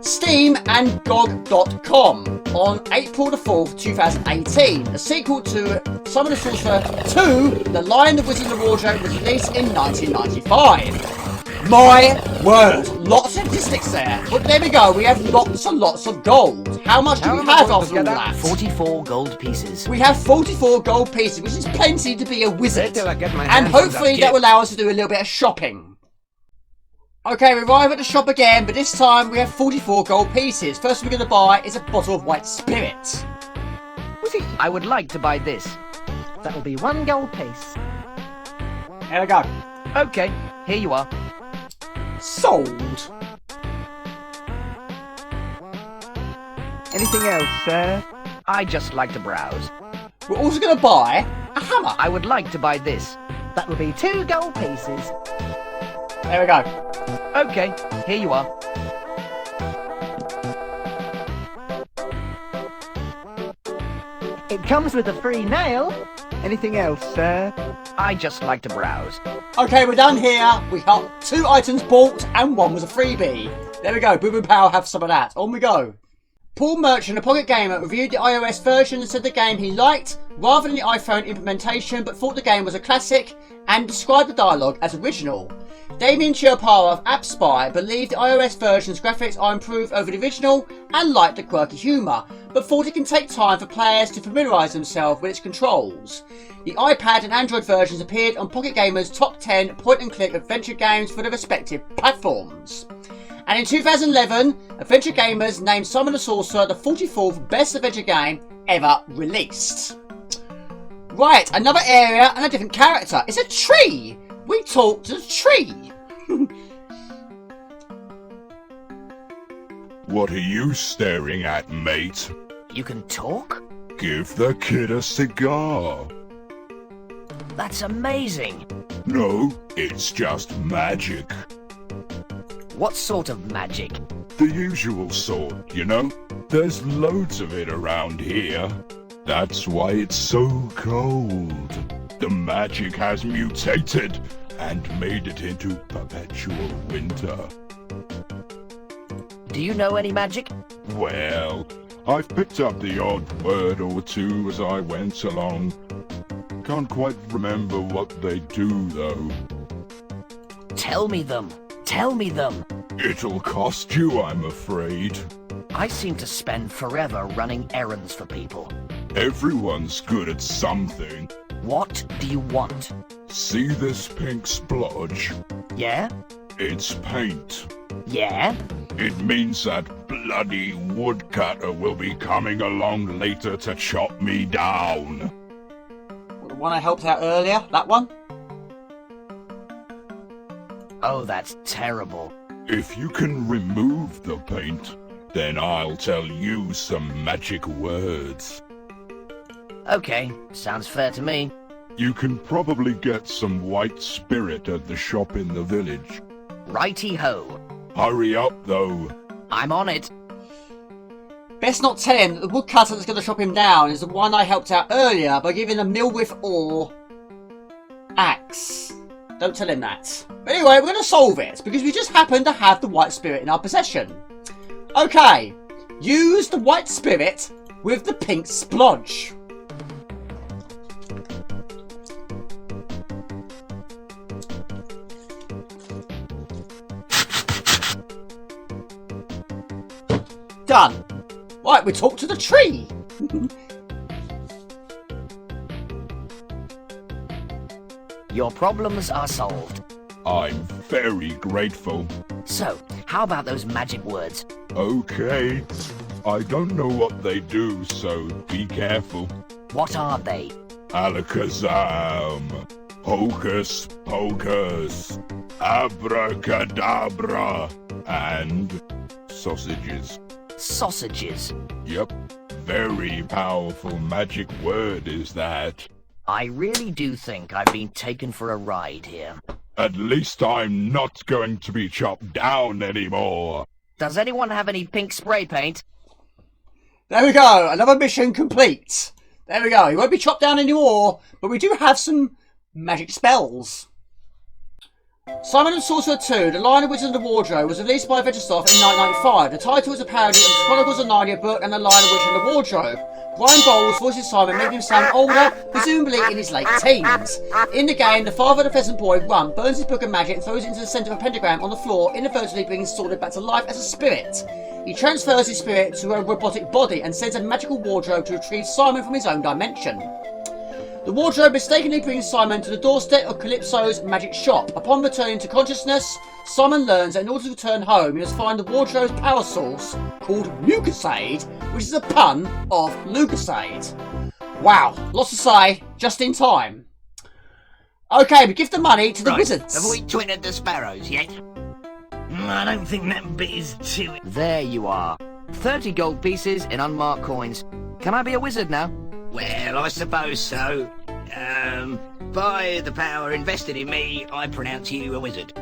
Steam, and GOG.com on April the 4th, 2018. A sequel to Simon & Sorcerer 2, The Lion, the Wizard, and the Wardrobe was released in 1995. My word, lots of statistics there. But there we go, we have lots and lots of gold. How much do we have after all that? 44 gold pieces. We have 44 gold pieces, which is plenty to be a wizard. Till I get my And hands on hopefully that that will allow us to do a little bit of shopping. Okay, we arrive at the shop again, but this time we have 44 gold pieces. First we're going to buy is a bottle of white spirit. I would like to buy this. That will be 1 gold piece. Here we go. Okay, here you are. Sold. Anything else, sir? I just like to browse. We're also going to buy a hammer. I would like to buy this. That will be 2 gold pieces. There we go. Okay, here you are. It comes with a free nail. Anything else, sir? I just like to browse. Okay, we're done here. We got 2 items bought and 1 was a freebie. There we go. Boom Boom Pow, have some of that. On we go. Paul Merchant, a Pocket Gamer, reviewed the iOS version and said the game he liked rather than the iPhone implementation, but thought the game was a classic and described the dialogue as original. Damien Chiapara of AppSpy believed the iOS version's graphics are improved over the original and liked the quirky humour, but thought it can take time for players to familiarise themselves with its controls. The iPad and Android versions appeared on Pocket Gamer's top 10 point-and-click adventure games for the respective platforms. And in 2011, Adventure Gamers named Simon & Sorcerer the 44th best adventure game ever released. Right, another area and a different character. It's a tree! We talked to the tree! What are you staring at, mate? You can talk? Give the kid a cigar. That's amazing. No, it's just magic. What sort of magic? The usual sort, you know? There's loads of it around here. That's why it's so cold. The magic has mutated and made it into perpetual winter. Do you know any magic? Well, I've picked up the odd word or two as I went along. Can't quite remember what they do, though. Tell me them. Tell me them. It'll cost you, I'm afraid. I seem to spend forever running errands for people. Everyone's good at something. What do you want? See this pink splodge? Yeah? It's paint. Yeah? It means that bloody woodcutter will be coming along later to chop me down. The one I helped out earlier, that one? Oh, that's terrible. If you can remove the paint, then I'll tell you some magic words. Okay, sounds fair to me. You can probably get some white spirit at the shop in the village. Righty-ho. Hurry up, though. I'm on it. Best not tell him that the woodcutter that's going to chop him down is the one I helped out earlier by giving a mill-width ore axe. Don't tell him that. But anyway, we're going to solve it because we just happen to have the white spirit in our possession. Okay, use the white spirit with the pink splodge. Right, we talk to the tree. Your problems are solved. I'm very grateful. So, how about those magic words? Okay. I don't know what they do, so be careful. What are they? Alakazam, hocus pocus, abracadabra, and sausages. Sausages? Yep. Very powerful magic word is that. I really do think I've been taken for a ride here. At least I'm not going to be chopped down anymore. Does anyone have any pink spray paint? There we go, another mission complete. There we go, he won't be chopped down anymore, but we do have some magic spells. Simon and Sorcerer 2, The Lion, the Wizard and the Wardrobe was released by Vegesoft in 1995. The title is a parody of the Chronicles of Narnia book and The Lion, the Witch and the Wardrobe. Brian Bowles voices Simon, making him sound older, presumably in his late teens. In the game, the father of the peasant boy, Rum, burns his book of magic and throws it into the centre of a pentagram on the floor, inadvertently bringing Sordid back to life as a spirit. He transfers his spirit to a robotic body and sends a magical wardrobe to retrieve Simon from his own dimension. The wardrobe mistakenly brings Simon to the doorstep of Calypso's magic shop. Upon returning to consciousness, Simon learns that in order to return home, he must find the wardrobe's power source, called Mucosade, which is a pun of Lucasade. Wow, lots to say, just in time. Okay, we give the money to the wizards. Have we twittered the sparrows yet? I don't think that bit is too... There you are. 30 gold pieces in unmarked coins. Can I be a wizard now? Well, I suppose so. By the power invested in me, I pronounce you a wizard.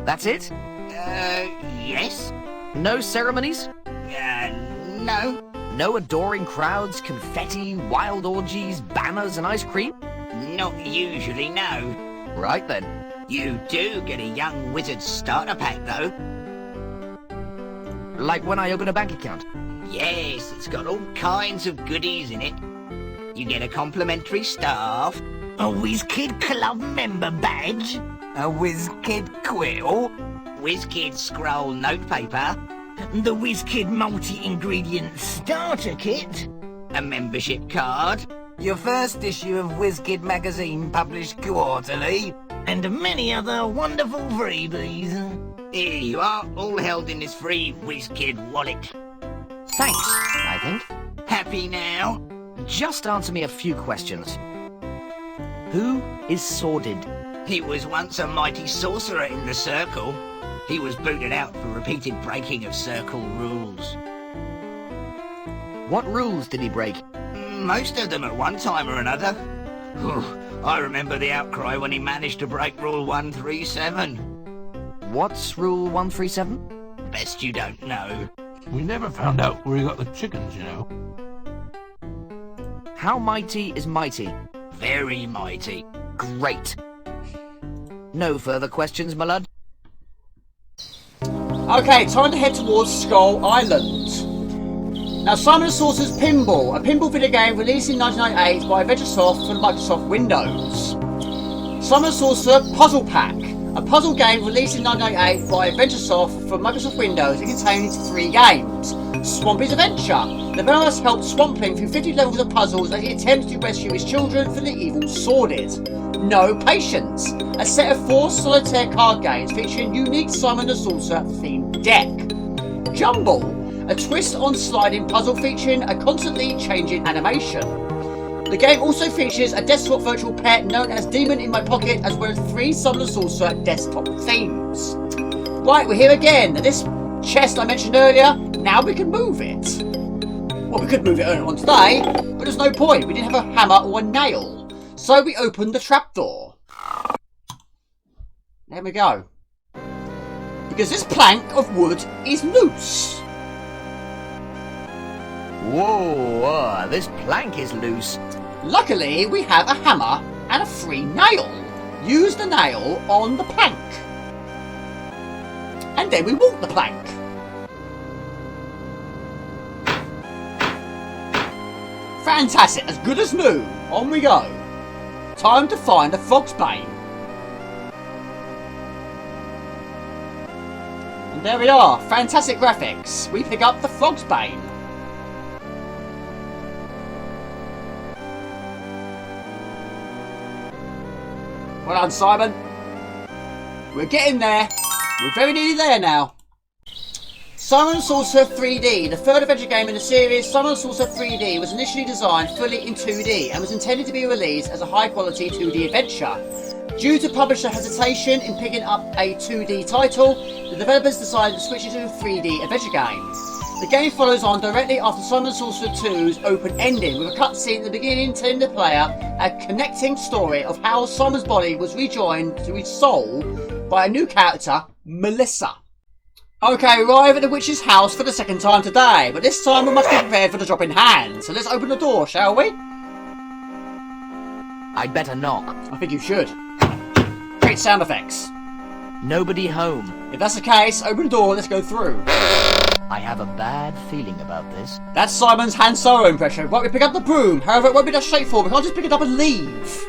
That's it? Yes? No ceremonies? No. No adoring crowds, confetti, wild orgies, banners and ice cream? Not usually, no. Right then. You do get a young wizard starter pack, though. Like when I open a bank account? Yes, it's got all kinds of goodies in it. You get a complimentary staff, a WizKid Club member badge, a WizKid quill, WizKid scroll notepaper, the WizKid multi-ingredient starter kit, a membership card, your first issue of WizKid magazine published quarterly, and many other wonderful freebies. Here you are, all held in this free WizKid wallet. Thanks, I think. Happy now? Just answer me a few questions. Who is Sordid? He was once a mighty sorcerer in the Circle. He was booted out for repeated breaking of Circle rules. What rules did he break? Most of them at one time or another. I remember the outcry when he managed to break Rule 137. What's Rule 137? Best you don't know. We never found out where he got the chickens, you know. How mighty is mighty? Very mighty. Great. No further questions, my lad? Okay, time to head towards Skull Island. Now, Simon & Sorcerer's Pinball, a pinball video game released in 1998 by Vegesoft for Microsoft Windows. Simon & Sorcerer Puzzle Pack, a puzzle game released in 1998 by Vegesoft for Microsoft Windows. It contains 3 games. Swampy's Adventure. The developer helped Swampling through 50 levels of puzzles as he attempts to rescue his children from the evil Sordid. No Patience, a set of 4 solitaire card games featuring unique Simon & Sorcerer themed deck. Jumble, a twist on sliding puzzle featuring a constantly changing animation. The game also features a desktop virtual pet known as Demon in My Pocket, as well as 3 Simon & Sorcerer desktop themes. Right, we're here again. This chest I mentioned earlier, now we can move it. Well, we could move it earlier on today, but there's no point. We didn't have a hammer or a nail. So we opened the trapdoor. There we go. Because this plank of wood is loose. Whoa, this plank is loose. Luckily, we have a hammer and a free nail. Use the nail on the plank. And then we walk the plank. Fantastic, as good as new. On we go. Time to find the Frog's Bane. And there we are, fantastic graphics. We pick up the Frog's Bane. Well done, Simon. We're getting there. We're very nearly there now. Simon & Sorcerer 3D, the third adventure game in the series. Simon & Sorcerer 3D was initially designed fully in 2D and was intended to be released as a high-quality 2D adventure. Due to publisher hesitation in picking up a 2D title, the developers decided to switch it to a 3D adventure game. The game follows on directly after Simon & Sorcerer 2's open ending, with a cutscene at the beginning telling the player a connecting story of how Simon's body was rejoined to his soul by a new character, Melissa. Okay, we arrive at the witch's house for the second time today, but this time we must be prepared for the drop in hand. So let's open the door, shall we? I'd better knock. I think you should. Great sound effects. Nobody home. If that's the case, open the door, let's go through. I have a bad feeling about this. That's Simon's Han Solo impression. Right, we pick up the broom. However, it won't be that straightforward. We can't just pick it up and leave.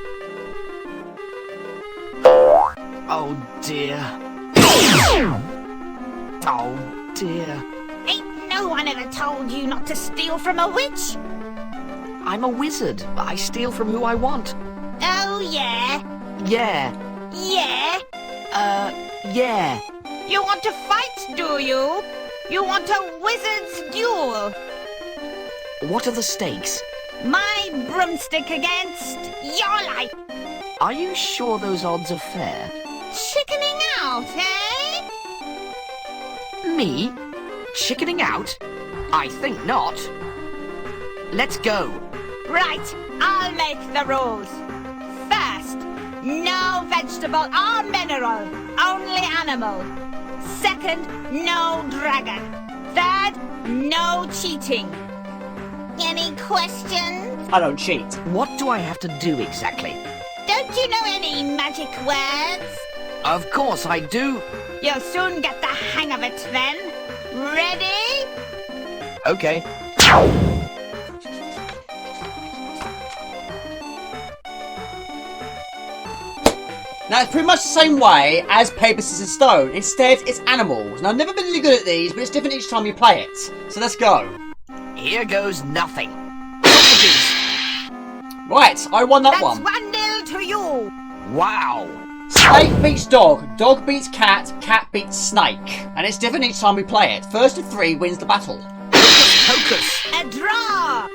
Oh dear. Oh dear. Ain't no one ever told you not to steal from a witch? I'm a wizard. I steal from who I want. Oh, yeah? Yeah. Yeah? Yeah. You want to fight, do you? You want a wizard's duel? What are the stakes? My broomstick against your life. Are you sure those odds are fair? Chickening out, eh? Me? Chickening out? I think not. Let's go. Right, I'll make the rules. First, no vegetable or mineral, only animal. Second, no dragon. Third, no cheating. Any questions? I don't cheat. What do I have to do exactly? Don't you know any magic words? Of course I do. You'll soon get the hang of it then. Ready? Okay. Now, it's pretty much the same way as Paper, Scissors, Stone. Instead, it's animals. Now, I've never been really good at these, but it's different each time you play it. So let's go. Here goes nothing. Right, I won that one. That's 1-0 to you. Wow. Snake beats dog, dog beats cat, cat beats snake. And it's different each time we play it. First of 3 wins the battle. Hocus. A draw.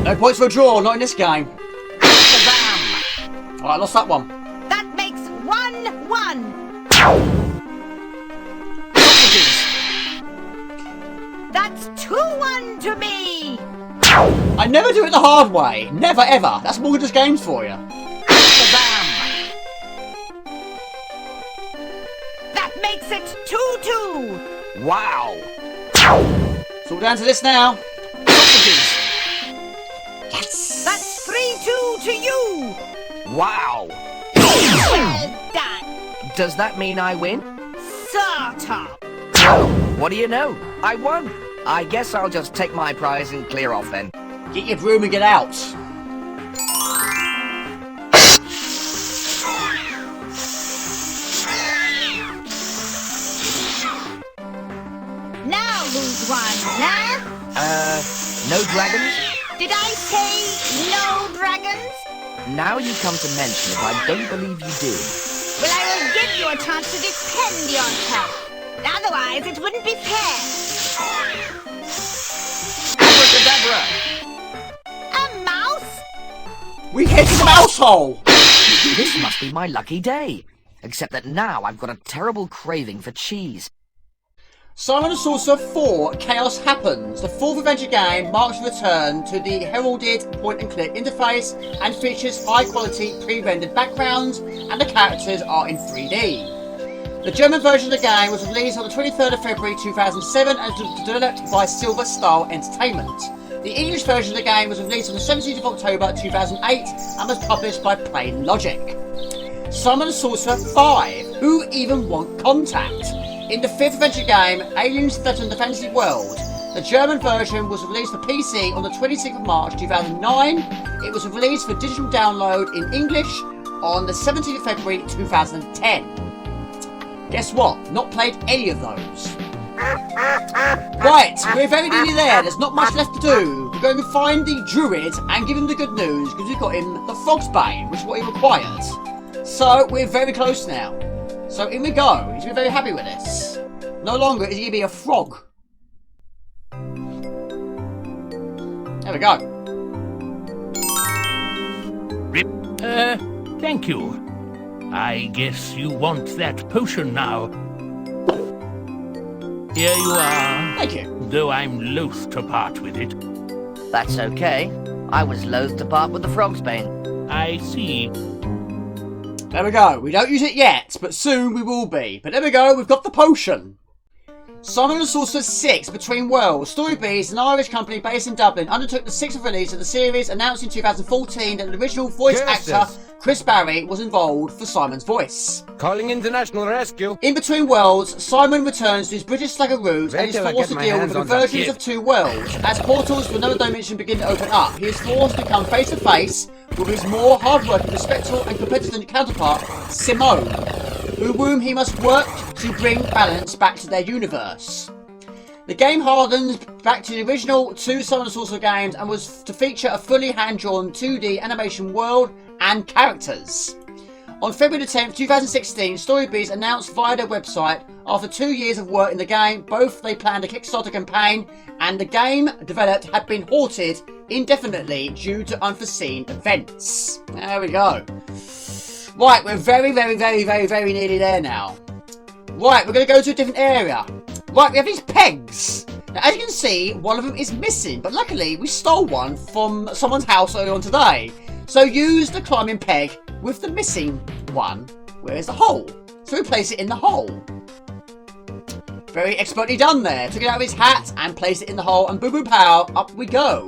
No points for a draw, not in this game. Alright, I lost that one. That makes 1-1. That's 2-1 to me. I never do it the hard way. Never ever. That's Morgan's games for you. That makes it 2-2. Wow. It's all down to this now. Yes. That's 3-2 to you. Wow. Well done. Does that mean I win? Sort of. Well, what do you know? I won. I guess I'll just take my prize and clear off then. Get your broom and get out. Now who's won, huh? No dragons? Did I say no dragons? Now you come to mention it, I don't believe you did. Well, I will give you a chance to defend yourself. Otherwise, it wouldn't be fair. Abracadabra! A mouse? We hit the mouse hole! This must be my lucky day. Except that now I've got a terrible craving for cheese. Simon & Sorcerer 4 Chaos Happens. The 4th adventure game marks a return to the heralded point-and-click interface and features high-quality pre-rendered backgrounds, and the characters are in 3D. The German version of the game was released on the 23rd of February 2007 and was developed by Silver Star Entertainment. The English version of the game was released on the 17th of October 2008 and was published by Plain Logic. Simon & Sorcerer 5 Who Even Want Contact? In the 5th adventure game, Aliens Threaten the Fantasy World. The German version was released for PC on the 26th of March 2009. It was released for digital download in English on the 17th of February 2010. Guess what? Not played any of those. Right, we're very nearly there. There's not much left to do. We're going to find the druid and give him the good news because we've got him the Frog's Bane, which is what he requires. So we're very close now. So in we go. He's gonna be very happy with this. No longer is he gonna be a frog. There we go. Thank you. I guess you want that potion now. Here you are. Thank you. Though I'm loath to part with it. That's okay. I was loath to part with the frog's bane. I see. There we go. We don't use it yet, but soon we will be. But there we go. We've got the potion. Simon and Sorcerer 6 Between Worlds. Storybees, an Irish company based in Dublin, undertook the sixth release of the series, announced in 2014 that the original voice actor Chris Barry was involved for Simon's voice. Calling international rescue. In Between Worlds, Simon returns to his British slugger roots and is forced to deal with the convergence of two worlds. As portals to another dimension begin to open up, he is forced to come face to face with his more hard-working, respectful and competent counterpart, Simone, whom he must work to bring balance back to their universe. The game hardens back to the original two Simon and Sorcerer games and was to feature a fully hand-drawn 2D animation world and characters. On February 10th, 2016, Storybees announced via their website, after 2 years of work in the game, both they planned a Kickstarter campaign and the game developed had been halted indefinitely due to unforeseen events. There we go. Right, we're very nearly there now. Right, we're going to go to a different area. Right, we have these pegs. Now, as you can see, one of them is missing, but luckily we stole one from someone's house earlier on today. So use the climbing peg with the missing one. Where's the hole? So we place it in the hole. Very expertly done there. Took it out of his hat and placed it in the hole, and boom boom pow, up we go.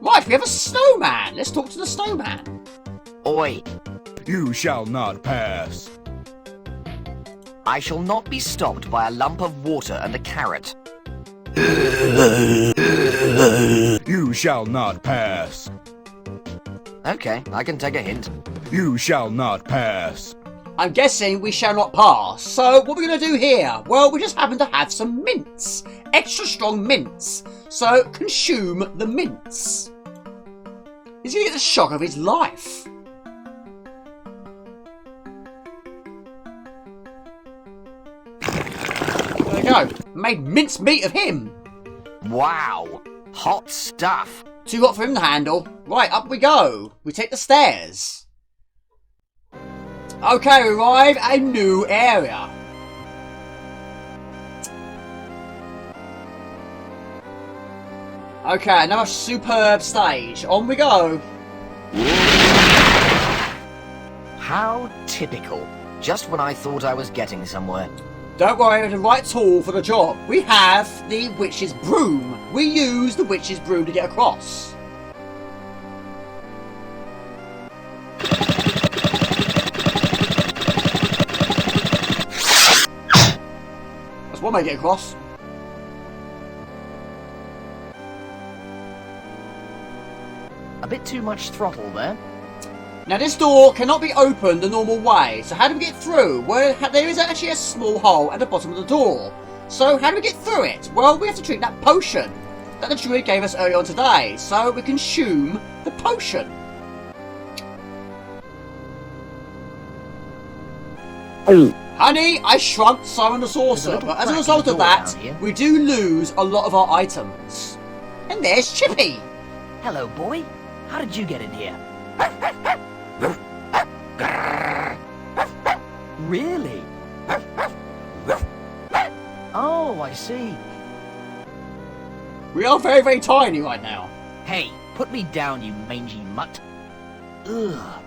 Right, we have a snowman. Let's talk to the snowman. Oi. You shall not pass. I shall not be stopped by a lump of water and a carrot. You shall not pass. Okay, I can take a hint. You shall not pass. I'm guessing we shall not pass. So what are we going to do here? Well, we just happen to have some mints. Extra strong mints. So consume the mints. He's going to get the shock of his life. There we go. Made mince meat of him. Wow. Hot stuff. Too hot for him to handle. Right, up we go. We take the stairs. Okay, we arrive at a new area. Okay, another superb stage. On we go. How typical. Just when I thought I was getting somewhere. Don't worry, we have the right tool for the job. We have the witch's broom. We use the witch's broom to get across. That's one way to get across. A bit too much throttle there. Now this door cannot be opened the normal way, so how do we get through? Well, there is actually a small hole at the bottom of the door. So how do we get through it? Well, we have to drink that potion that the druid gave us earlier on today, so we consume the potion. Honey, I shrunk Simon the Sorcerer, but as a result of that, we do lose a lot of our items. And there's Chippy. Hello, boy. How did you get in here? Really? Oh, I see. We are very tiny right now. Hey, put me down, you mangy mutt. Ugh.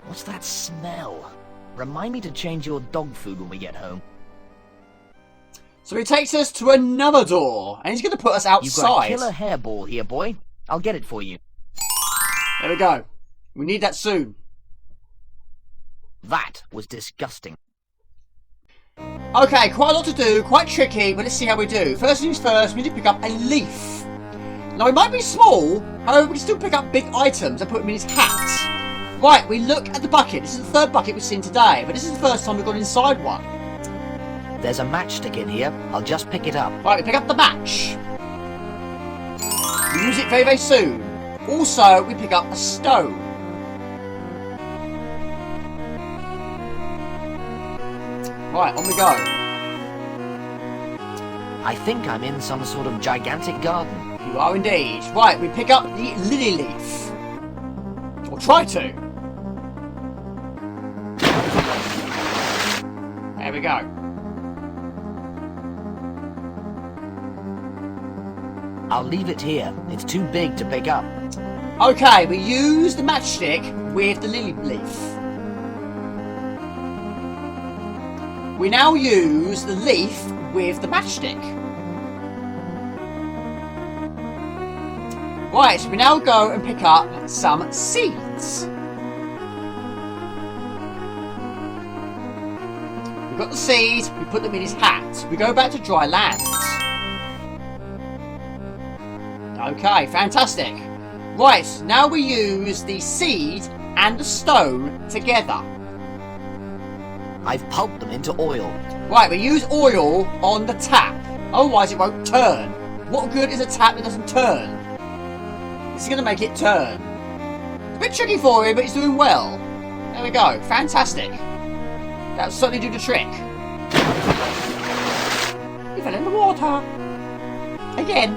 What's that smell? Remind me to change your dog food when we get home. So he takes us to another door, and he's going to put us outside. You've got a killer hairball here, boy. I'll get it for you. There we go. We need that soon. That was disgusting. Okay, quite a lot to do, quite tricky, but let's see how we do. First things first, we need to pick up a leaf. Now, it might be small, however, we can still pick up big items and put them in his hat. Right, we look at the bucket. This is the third bucket we've seen today, but this is the first time we've gone inside one. There's a matchstick in here. I'll just pick it up. Right, we pick up the match. We use it very soon. Also, we pick up a stone. Right, on we go. I think I'm in some sort of gigantic garden. You are indeed. Right, we pick up the lily leaf. Or try to. There we go. I'll leave it here. It's too big to pick up. Okay, we use the matchstick with the lily leaf. We now use the leaf with the matchstick. Right, so we now go and pick up some seeds. We've got the seeds, we put them in his hat. We go back to dry land. Okay, fantastic. Right, now we use the seed and the stone together. I've pulped them into oil. Right, we use oil on the tap. Otherwise it won't turn. What good is a tap that doesn't turn? This is going to make it turn. It's a bit tricky for him, but he's doing well. There we go. Fantastic. That'll certainly do the trick. He fell in the water. Again.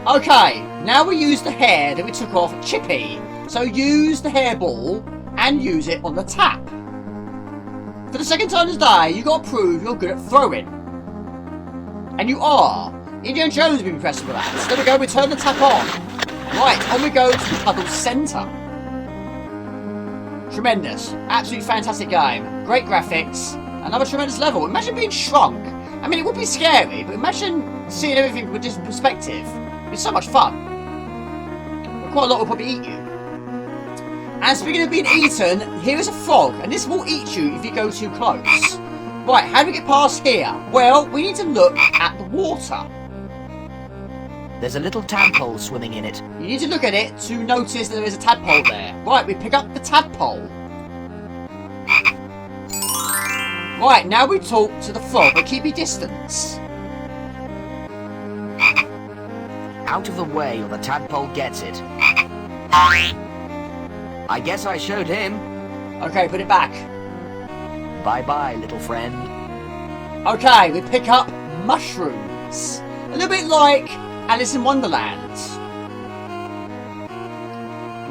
Okay, now we use the hair that we took off Chippy. So use the hairball and use it on the tap. For the second time today, you've got to prove you're good at throwing. And you are. Indiana Jones will be impressed with that. So there we go, we turn the tap on. Right, on we go to the puddle centre. Tremendous. Absolutely fantastic game. Great graphics. Another tremendous level. Imagine being shrunk. I mean, it would be scary, but imagine seeing everything from a different perspective. It's so much fun. But quite a lot will probably eat you. And speaking of being eaten, here is a frog, and this will eat you if you go too close. Right, how do we get past here? Well, we need to look at the water. There's a little tadpole swimming in it. You need to look at it to notice that there is a tadpole there. Right, we pick up the tadpole. Right, now we talk to the frog, but keep your distance. Out of the way or the tadpole gets it. I guess I showed him. Okay, put it back. Bye-bye, little friend. Okay, we pick up mushrooms. A little bit like Alice in Wonderland.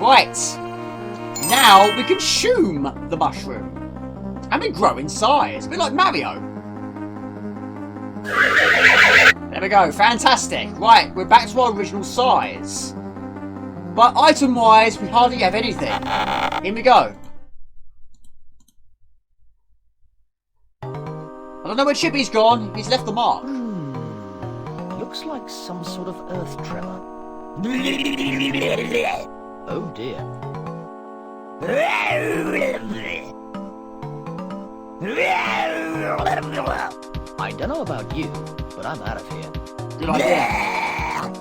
Right. Now we can shoom the mushroom. And they grow in size. A bit like Mario. There we go. Fantastic. Right, we're back to our original size. But item-wise, we hardly have anything. In we go. I don't know where Chippy's gone. He's left the mark. Looks like some sort of earth tremor. Oh dear. I don't know about you, but I'm out of here. Good idea.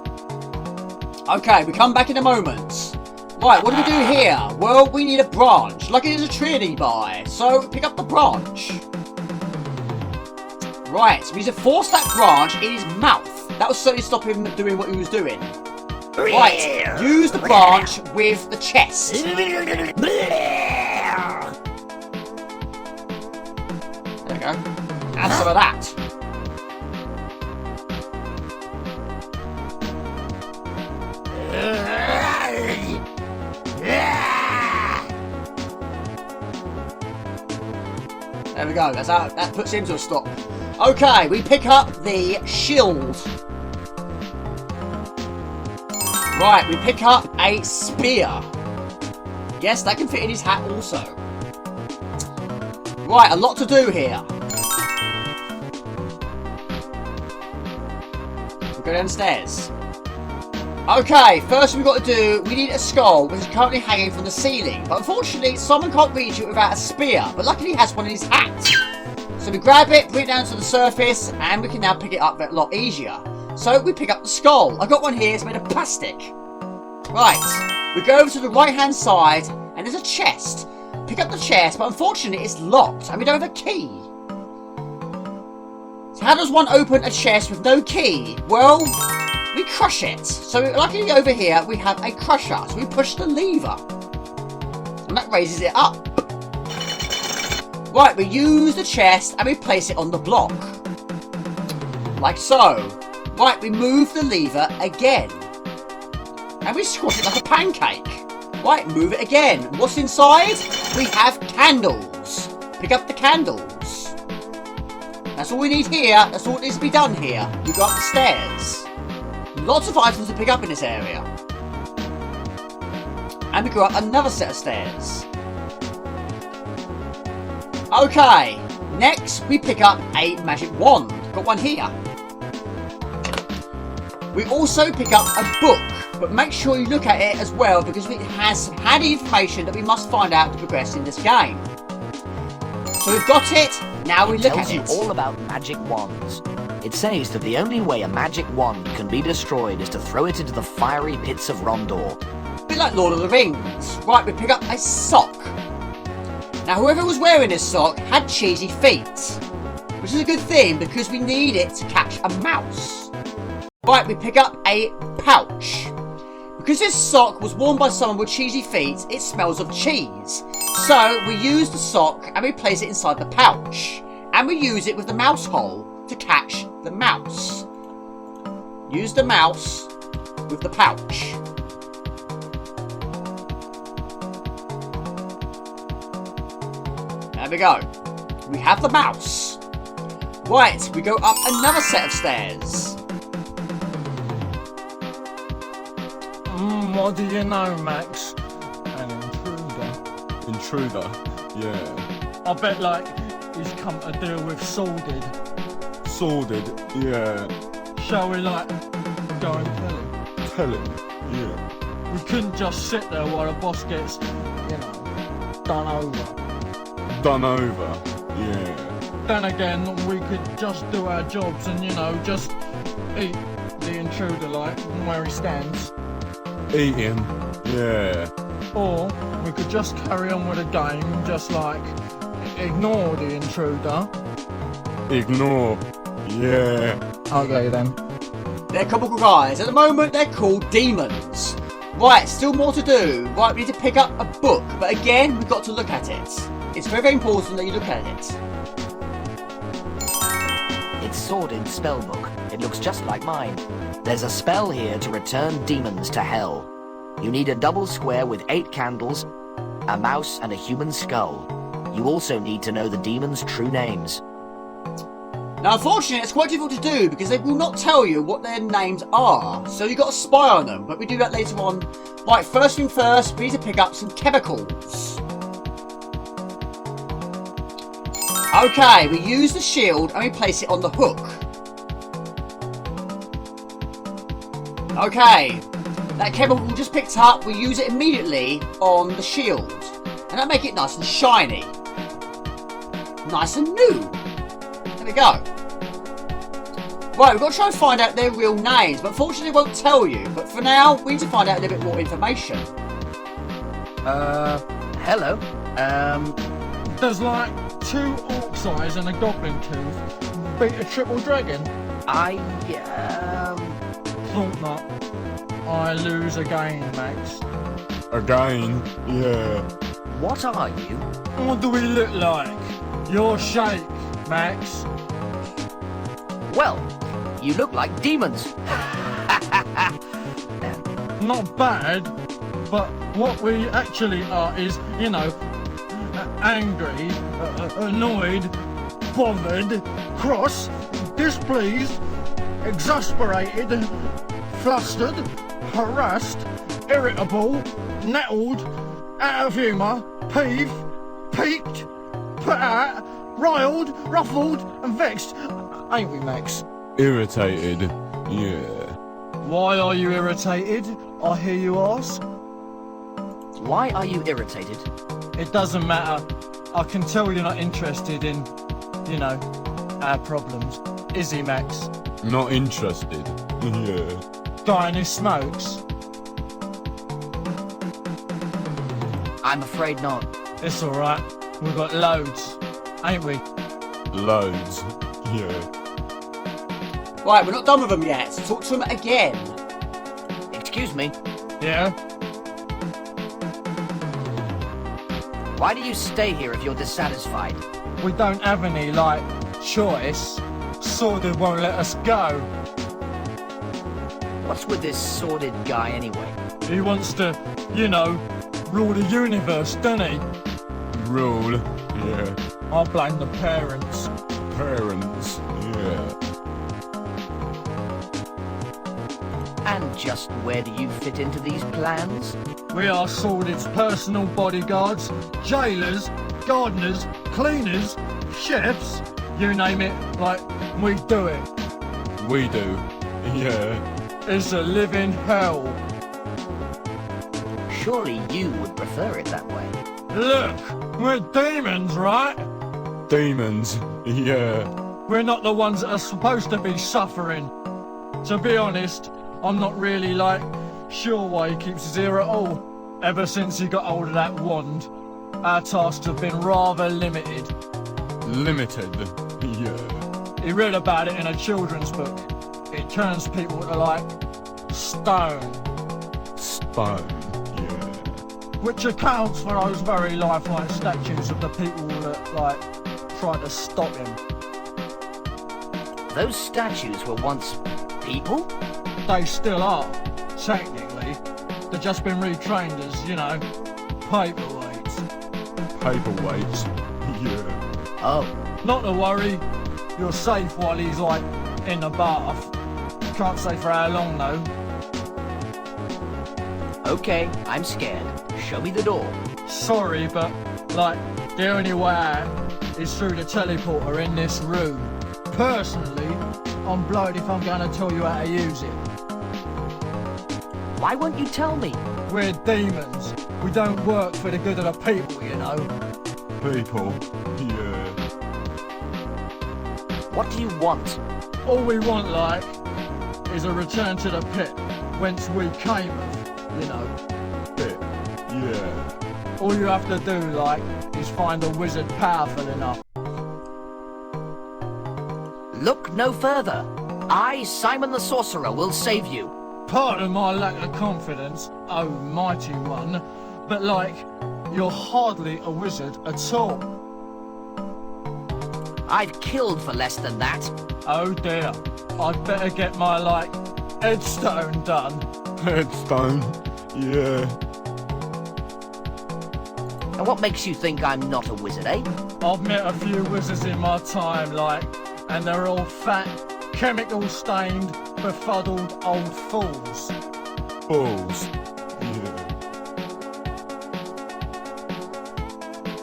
Okay, we come back in a moment. Right, what do we do here? Well, we need a branch. Lucky there's a tree nearby, so pick up the branch. Right, we need to force that branch in his mouth. That will certainly stop him doing what he was doing. Right, use the branch with the chest. There we go. And some of that. There we go, that's how, that puts him to a stop. Okay, we pick up the shield. Right, we pick up a spear. Yes, that can fit in his hat also. Right, a lot to do here. We'll go downstairs. Okay, first we've got to do, we need a skull, which is currently hanging from the ceiling. But unfortunately, someone can't reach it without a spear. But luckily he has one in his hat. So we grab it, bring it down to the surface, and we can now pick it up a lot easier. So we pick up the skull. I've got one here, it's made of plastic. Right, we go over to the right-hand side, and there's a chest. Pick up the chest, but unfortunately it's locked, and we don't have a key. So how does one open a chest with no key? Well, we crush it. So luckily over here we have a crusher. So we push the lever. And that raises it up. Right, we use the chest and we place it on the block. Like so. Right, we move the lever again. And we squash it like a pancake. Right, move it again. What's inside? We have candles. Pick up the candles. That's all we need here. That's all that needs to be done here. We go up the stairs. Lots of items to pick up in this area. And we go up another set of stairs. Okay. Next, we pick up a magic wand. Got one here. We also pick up a book, but make sure you look at it as well because it has some handy information that we must find out to progress in this game. So we've got it, now we look at it. It tells you all about magic wands. It says that the only way a magic wand can be destroyed is to throw it into the fiery pits of Rondor. A bit like Lord of the Rings. Right, we pick up a sock. Now whoever was wearing this sock had cheesy feet, which is a good thing because we need it to catch a mouse. Right, we pick up a pouch. Because this sock was worn by someone with cheesy feet, it smells of cheese. So we use the sock and we place it inside the pouch. And we use it with the mouse hole to catch the mouse. Use the mouse with the pouch. There we go. We have the mouse. Right, we go up another set of stairs. What do you know, Max? An intruder. Intruder? Yeah. I bet, like, he's come to deal with Sordid. Sordid? Yeah. Shall we, like, go and tell him? Tell him? Yeah. We couldn't just sit there while the boss gets, you know, done over. Done over? Yeah. Then again, we could just do our jobs and, you know, just eat the intruder, like, from where he stands. Eat him? Yeah. Or we could just carry on with the game and just, like, ignore the intruder. Ignore? Yeah. Okay, then. They're comical guys. At the moment, they're called demons. Right, still more to do. Right, we need to pick up a book. But again, we've got to look at it. It's very, very important that you look at it. It's Sordid's spellbook. It looks just like mine. There's a spell here to return demons to hell. You need a double square with 8 candles, a mouse and a human skull. You also need to know the demons' true names. Now, unfortunately, it's quite difficult to do because they will not tell you what their names are. So you've got to spy on them, but we do that later on. Right, first thing first, we need to pick up some chemicals. Okay, we use the shield and we place it on the hook. Okay, that chemical we just picked up, we use it immediately on the shield. And that make it nice and shiny. Nice and new. There we go. Right, we've got to try and find out their real names, but unfortunately they won't tell you. But for now, we need to find out a little bit more information. Hello. There's like 2 orc's eyes and a goblin tooth. Beat a triple dragon. Thought not. I lose again, Max. Again? Yeah. What are you? What do we look like? Your shape, Max. Well, you look like demons. Not bad, but what we actually are is, you know, angry, annoyed, bothered, cross, displeased, exasperated, flustered, harassed, irritable, nettled, out of humour, peeved, piqued, put out, riled, ruffled, and vexed. Ain't we, Max? Irritated? Yeah. Why are you irritated? I hear you ask. Why are you irritated? It doesn't matter. I can tell you're not interested in, you know, our problems. Is he, Max? Not interested? Yeah. Guy who smokes? I'm afraid not. It's alright. We've got loads, ain't we? Loads? Yeah. Right, we're not done with them yet. Talk to him again. Excuse me. Yeah? Why do you stay here if you're dissatisfied? We don't have any, like, choice. Sordid won't let us go. What's with this sordid guy anyway? He wants to, you know, rule the universe, doesn't he? Rule, yeah. I blame the parents. Parents, yeah. And just where do you fit into these plans? We are Sordid's personal bodyguards, jailers, gardeners, cleaners, chefs, you name it, like, we do it. We do, yeah. It's a living hell. Surely you would prefer it that way. Look, we're demons, right? Demons, yeah. We're not the ones that are supposed to be suffering. To be honest, I'm not really, like, sure why he keeps us here at all. Ever since he got hold of that wand, our tasks have been rather limited. Limited, yeah. He read about it in a children's book. It turns people to, like, stone. Stone, yeah. Which accounts for those very lifelike statues of the people that, like, tried to stop him. Those statues were once people? They still are, technically. They've just been retrained as, you know, paperweights. Paperweights, yeah. Oh. Not to worry, you're safe while he's, like, in the bath. Can't say for how long, though. Okay, I'm scared. Show me the door. Sorry, but, like, the only way out is through the teleporter in this room. Personally, I'm blowed if I'm gonna tell you how to use it. Why won't you tell me? We're demons. We don't work for the good of the people, you know. People, yeah. What do you want? All we want, like, is a return to the pit, whence we came of, you know. Pit, yeah. All you have to do, like, is find a wizard powerful enough. Look no further. I, Simon the Sorcerer, will save you. Pardon my lack of confidence, oh mighty one, but, like, you're hardly a wizard at all. I've killed for less than that. Oh dear, I'd better get my, like, headstone done. Headstone, yeah. And what makes you think I'm not a wizard, eh? I've met a few wizards in my time, like, and they're all fat, chemical-stained, befuddled old fools. Fools, yeah.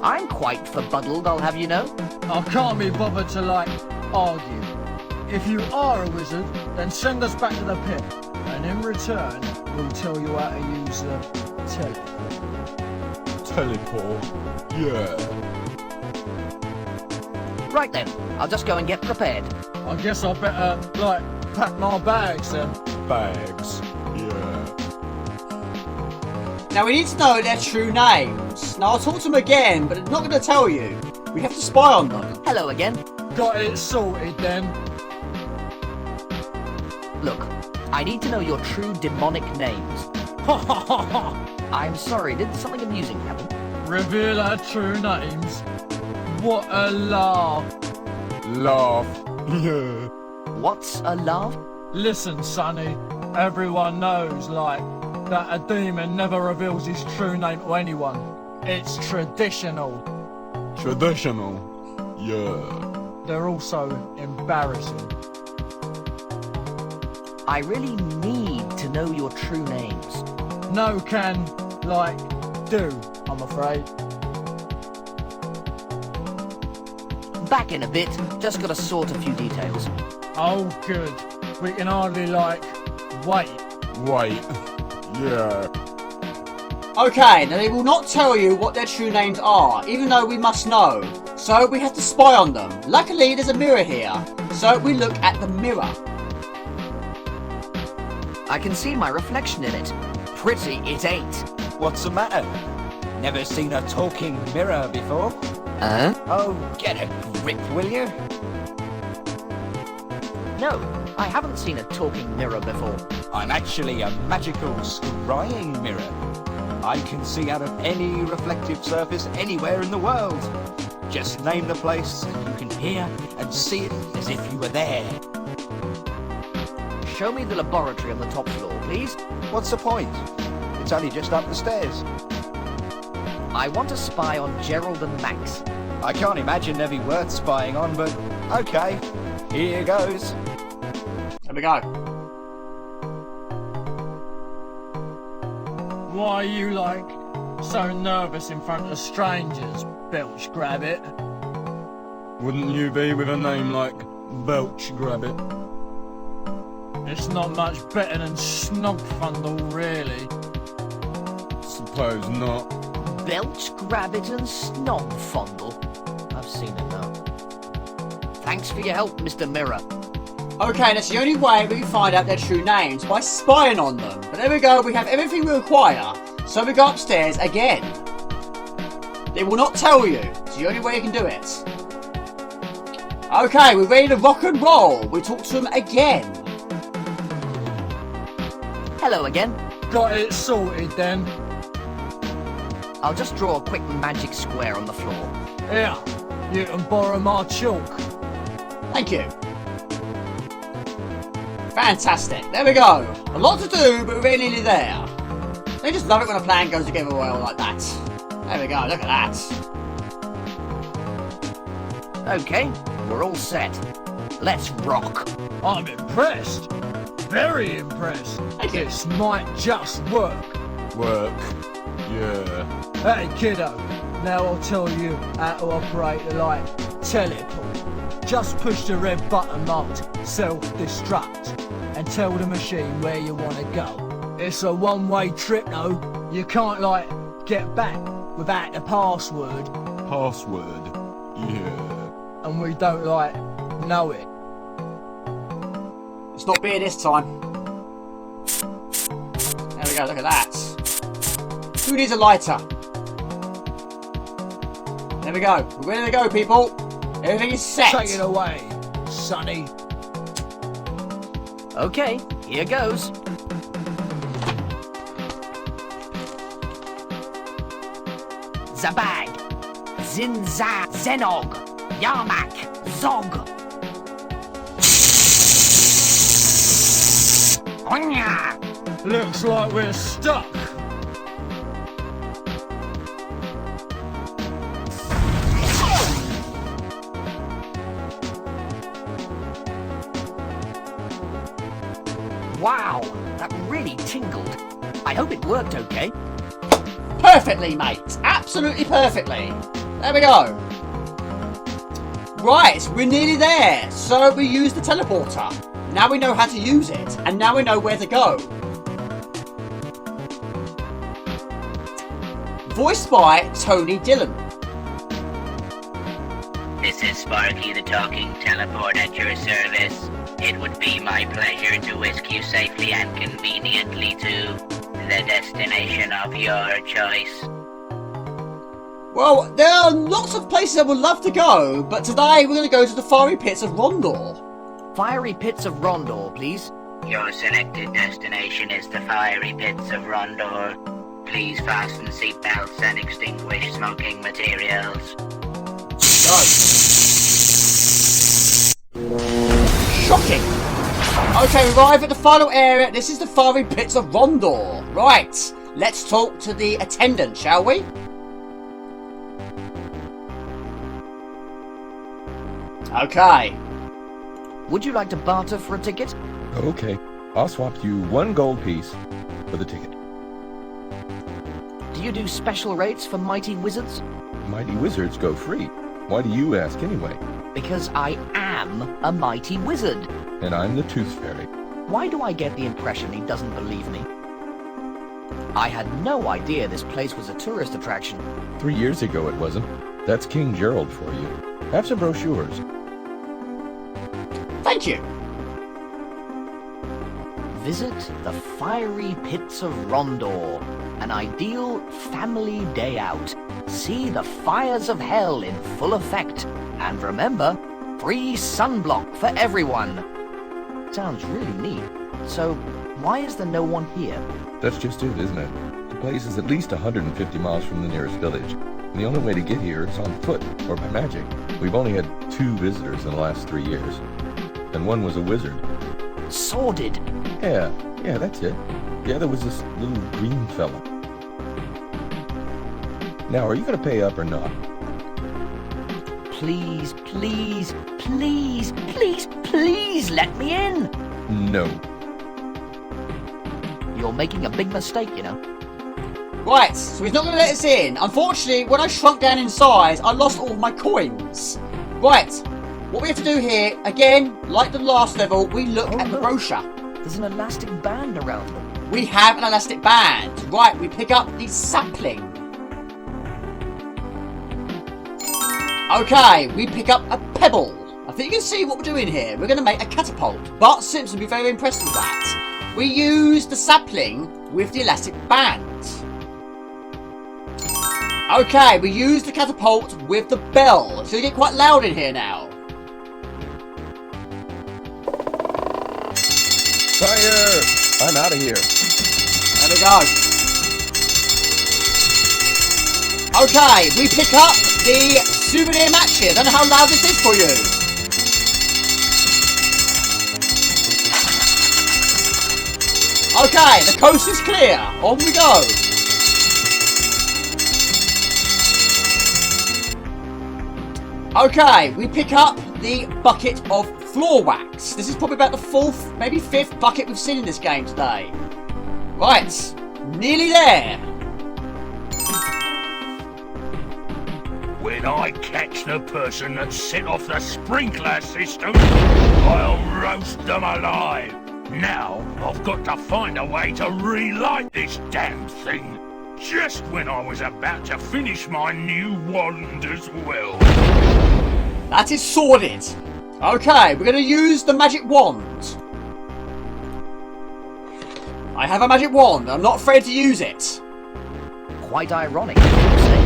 I'm quite befuddled, I'll have you know. I can't be bothered to, like, argue. If you are a wizard, then send us back to the pit, and in return, we'll tell you how to use the teleport. Teleport, yeah. Right then, I'll just go and get prepared. I guess I better, like, pack my bags then. Bags, yeah. Now we need to know their true names. Now I'll talk to them again, but I'm not going to tell you. We have to spy on them. Hello again. Got it sorted then. Look, I need to know your true demonic names. I'm sorry, did something amusing happen? Reveal our true names? What a laugh. Laugh, yeah. What's a laugh? Listen, Sonny, everyone knows, like, that a demon never reveals his true name to anyone. It's traditional. Traditional, yeah. They're also embarrassing. I really need to know your true names. No can, like, do, I'm afraid. Back in a bit, just gotta sort a few details. Oh, good. We can hardly, like, wait. Wait, yeah. Okay, now they will not tell you what their true names are, even though we must know. So we have to spy on them. Luckily, there's a mirror here, so we look at the mirror. I can see my reflection in it. Pretty it ain't. What's the matter? Never seen a talking mirror before? Huh? Oh, get a grip, will you? No, I haven't seen a talking mirror before. I'm actually a magical scrying mirror. I can see out of any reflective surface anywhere in the world. Just name the place and you can hear and see it as if you were there. Show me the laboratory on the top floor, please. What's the point? It's only just up the stairs. I want to spy on Gerald and Max. I can't imagine they'd be worth spying on, but okay, here goes. There we go. Why are you, like, so nervous in front of strangers, Belch Grabbit? Wouldn't you be with a name like Belch Grabbit? It's not much better than Snogfundle, really. Suppose not. Belch, Grabbit and Snogfondle. I've seen enough. Thanks for your help, Mr. Mirror. Okay, that's the only way we can find out their true names, by spying on them. But there we go, we have everything we require. So we go upstairs again. They will not tell you. It's the only way you can do it. Okay, we're ready to rock and roll. We talk to them again. Hello again. Got it sorted then. I'll just draw a quick magic square on the floor. Here, you can borrow my chalk. Thank you. Fantastic. There we go. A lot to do, but we're really nearly there. They just love it when a plan goes together well like that. There we go. Look at that. Okay, we're all set. Let's rock. I'm impressed. Very impressed. This might just work. Work. Yeah. Hey, kiddo. Now I'll tell you how to operate the light teleport. Just push the red button marked self-destruct and tell the machine where you want to go. It's a one-way trip, though. You can't, like, get back without the password. Password. Yeah. And we don't, like, know it. It's not beer this time. There we go, look at that. Who needs a lighter? There we go. We're ready to go, people. Everything is set. Take it away, Sonny. Okay, here goes. Zabag, Zinza, Zenog, Yarmak, Zog. Onya! Looks like we're stuck. Wow, that really tingled. I hope it worked okay. Perfectly, mate. Absolutely perfectly. There we go. Right, we're nearly there. So we use the teleporter. Now we know how to use it. And now we know where to go. Voiced by Tony Dillon. This is Sparky the Talking Teleport at your service. It would be my pleasure to whisk you safely and conveniently to the destination of your choice. Well, there are lots of places I would love to go, but today we're going to go to the fiery pits of Rondor. Fiery pits of Rondor, please. Your selected destination is the fiery pits of Rondor. Please fasten seatbelts and extinguish smoking materials. Go. Shocking! Okay, we arrive at the final area. This is the fiery pits of Rondor. Right, let's talk to the attendant, shall we? Okay. Would you like to barter for a ticket? Okay, I'll swap you 1 gold piece for the ticket. Do you do special rates for mighty wizards? Mighty wizards go free. Why do you ask anyway? Because I am a mighty wizard. And I'm the Tooth Fairy. Why do I get the impression he doesn't believe me? I had no idea this place was a tourist attraction. 3 years ago it wasn't. That's King Gerald for you. Have some brochures. Thank you. Visit the fiery pits of Rondor. An ideal family day out. See the fires of hell in full effect. And remember, free sunblock for everyone. Sounds really neat. So, why is there no one here? That's just it, isn't it? The place is at least 150 miles from the nearest village. And the only way to get here is on foot, or by magic. We've only had 2 visitors in the last 3 years. And one was a wizard. Sordid? Yeah, that's it. The other was this little green fella. Now, are you gonna pay up or not? Please, please, please, please, please let me in! No. You're making a big mistake, you know. Right, so he's not going to let us in. Unfortunately, when I shrunk down in size, I lost all of my coins. Right, what we have to do here, again, like the last level, we look at the brochure. There's an elastic band around them. We have an elastic band. Right, we pick up the sapling. Okay, we pick up a pebble. I think you can see what we're doing here. We're going to make a catapult. Bart Simpson will be very impressed with that. We use the sapling with the elastic band. Okay, we use the catapult with the bell. It's going to get quite loud in here now. Fire! I'm out of here. There we go. Okay, we pick up the souvenir matches. I don't know how loud this is for you. Okay, the coast is clear. On we go. Okay, we pick up the bucket of floor wax. This is probably about the 4th, maybe 5th bucket we've seen in this game today. Right, nearly there. When I catch the person that set off the sprinkler system, I'll roast them alive. Now, I've got to find a way to relight this damn thing. Just when I was about to finish my new wand as well. That is Sordid. Okay, we're going to use the magic wand. I have a magic wand. I'm not afraid to use it. Quite ironic, you say.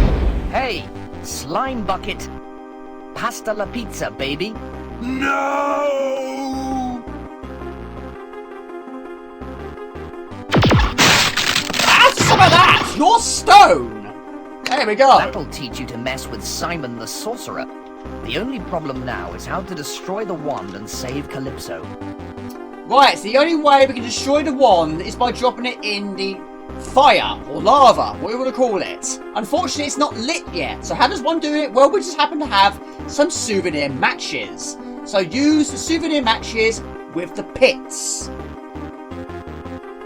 Hey, slime bucket. Pasta la pizza, baby. No! Have some of that! You're stone! There we go. That'll teach you to mess with Simon the Sorcerer. The only problem now is how to destroy the wand and save Calypso. Right, so the only way we can destroy the wand is by dropping it in the fire, or lava, what you want to call it. Unfortunately, it's not lit yet, so how does one do it? Well, we just happen to have some souvenir matches. So use the souvenir matches with the pits.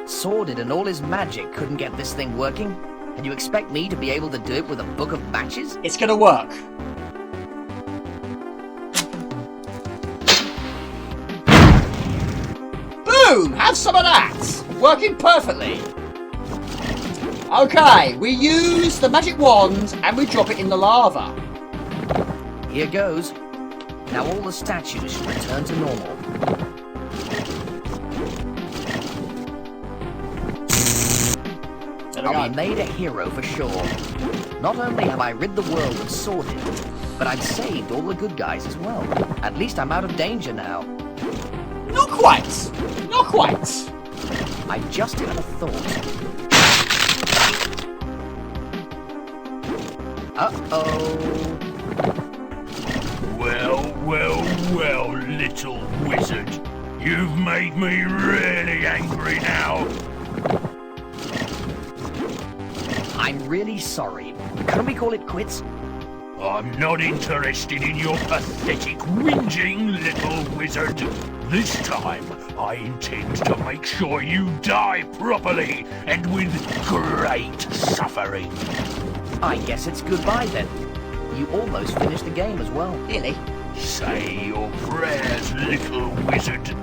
Sordid and all his magic couldn't get this thing working? And you expect me to be able to do it with a book of matches? It's gonna work. Boom! Have some of that! Working perfectly. Okay, we use the magic wand and we drop it in the lava. Here goes. Now all the statues should return to normal. I'll be made a hero for sure. Not only have I rid the world of Sordid, but I've saved all the good guys as well. At least I'm out of danger now. Not quite. Not quite. I just had a thought. Uh-oh. Well, little wizard. You've made me really angry now. I'm really sorry. Can we call it quits? I'm not interested in your pathetic whinging, little wizard. This time, I intend to make sure you die properly and with great suffering. I guess it's goodbye then. You almost finished the game as well. Really? Say your prayers, little wizard.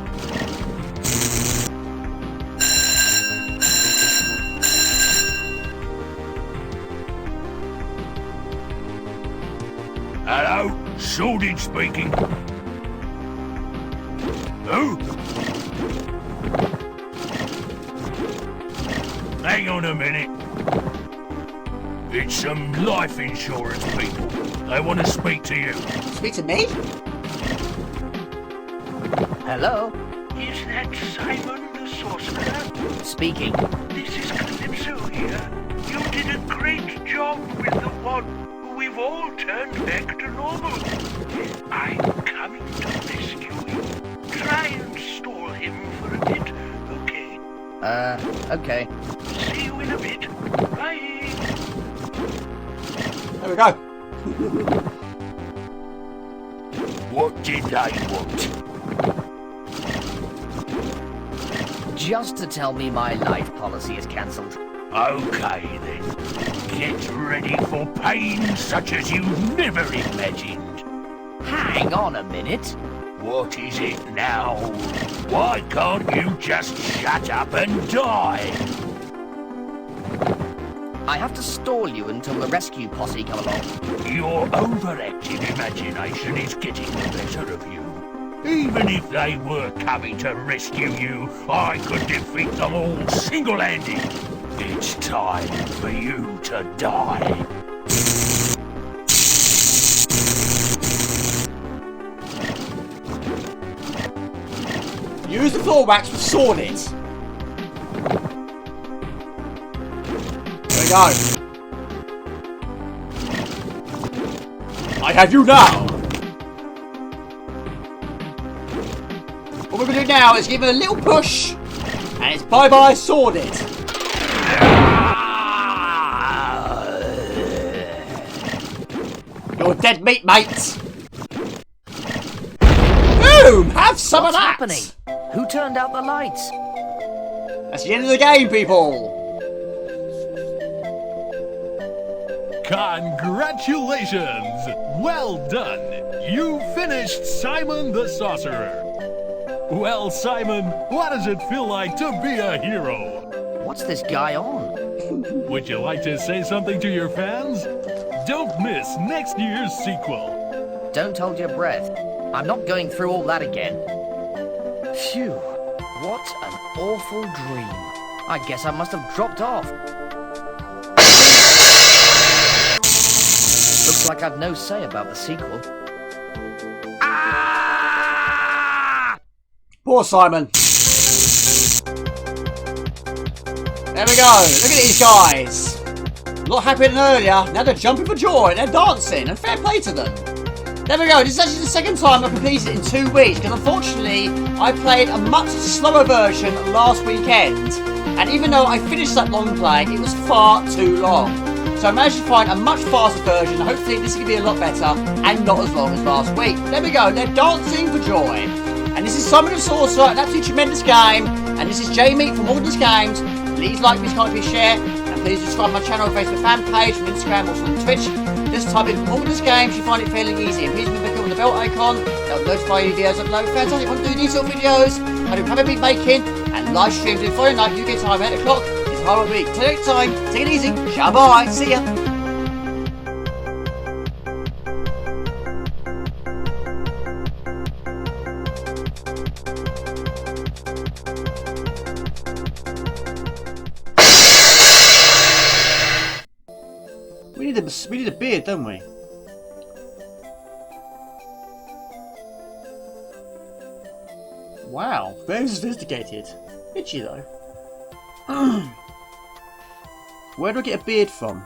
Hello, Sordid speaking. Who? Hang on a minute. It's some life insurance people. They want to speak to you. Speak to me? Hello? Is that Simon the Sorcerer? Speaking. This is Calypso here. You did a great job with the one who we've all turned back to normal. I'm coming to rescue you. Try and stall him for a bit, okay? Okay. See you in a bit. Bye. There we go. What did they want? Just to tell me my life policy is cancelled. Okay then. Get ready for pain such as you've never imagined. Hang on a minute. What is it now? Why can't you just shut up and die? I have to stall you until the rescue posse come along. Your overactive imagination is getting the better of you. Even if they were coming to rescue you, I could defeat them all single-handed. It's time for you to die. Use the floor wax with Sordid. There we go. I have you now. What we're going to do now is give it a little push, and it's bye-bye Sordid. You're dead meat, mate. Boom! Have some What's of that. happening? Who turned out the lights? That's the end of the game, people. Congratulations! Well done! You finished Simon the Sorcerer. Well, Simon, what does it feel like to be a hero? What's this guy on? Would you like to say something to your fans? Don't miss next year's sequel. Don't hold your breath. I'm not going through all that again. Phew. What an awful dream. I guess I must have dropped off. Looks like I've no say about the sequel. Poor Simon. There we go. Look at these guys. A lot happier than earlier. Now they're jumping for joy. They're dancing. And fair play to them. There we go. This is actually the second time I've completed it in 2 weeks. Because unfortunately, I played a much slower version last weekend. And even though I finished that long play, it was far too long. So I managed to find a much faster version. Hopefully this is going to be a lot better and not as long as last week. There we go. They're dancing for joy. And this is Simon the Sorcerer, an absolutely tremendous game. And this is Jamie from Woodland Games. Please like, please comment, please share. And please subscribe to my channel, Facebook fan page, and Instagram, also on Twitch. Just type in Woodland Games, you find it fairly easy. And please click on the bell icon. That'll notify you videos upload. Fantastic, I want to do these sort of videos. I do have a big making and live streams in Friday night, UK time, 8 o'clock. It's a hard week. Till next time, take it easy. Ciao, bye. See ya. We need a beard, don't we? Wow, very sophisticated. Itchy though. Where do I get a beard from?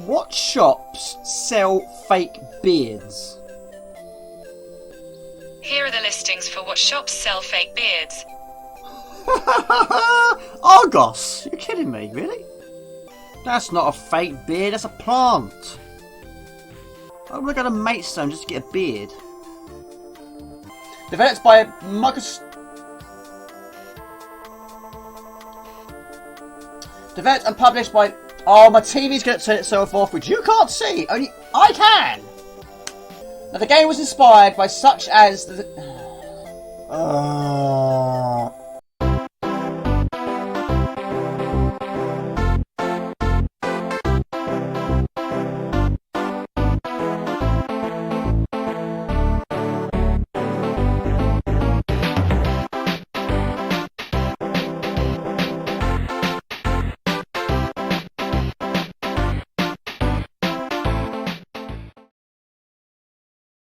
What shops sell fake beards? Here are the listings for what shops sell fake beards. Argos! You're kidding me, really? That's not a fake beard, that's a plant. I would have got a matestone just to get a beard. Developed by Developed and published by... Oh, my TV's going to turn itself off, which you can't see. Only I can. Now, the game was inspired by such as...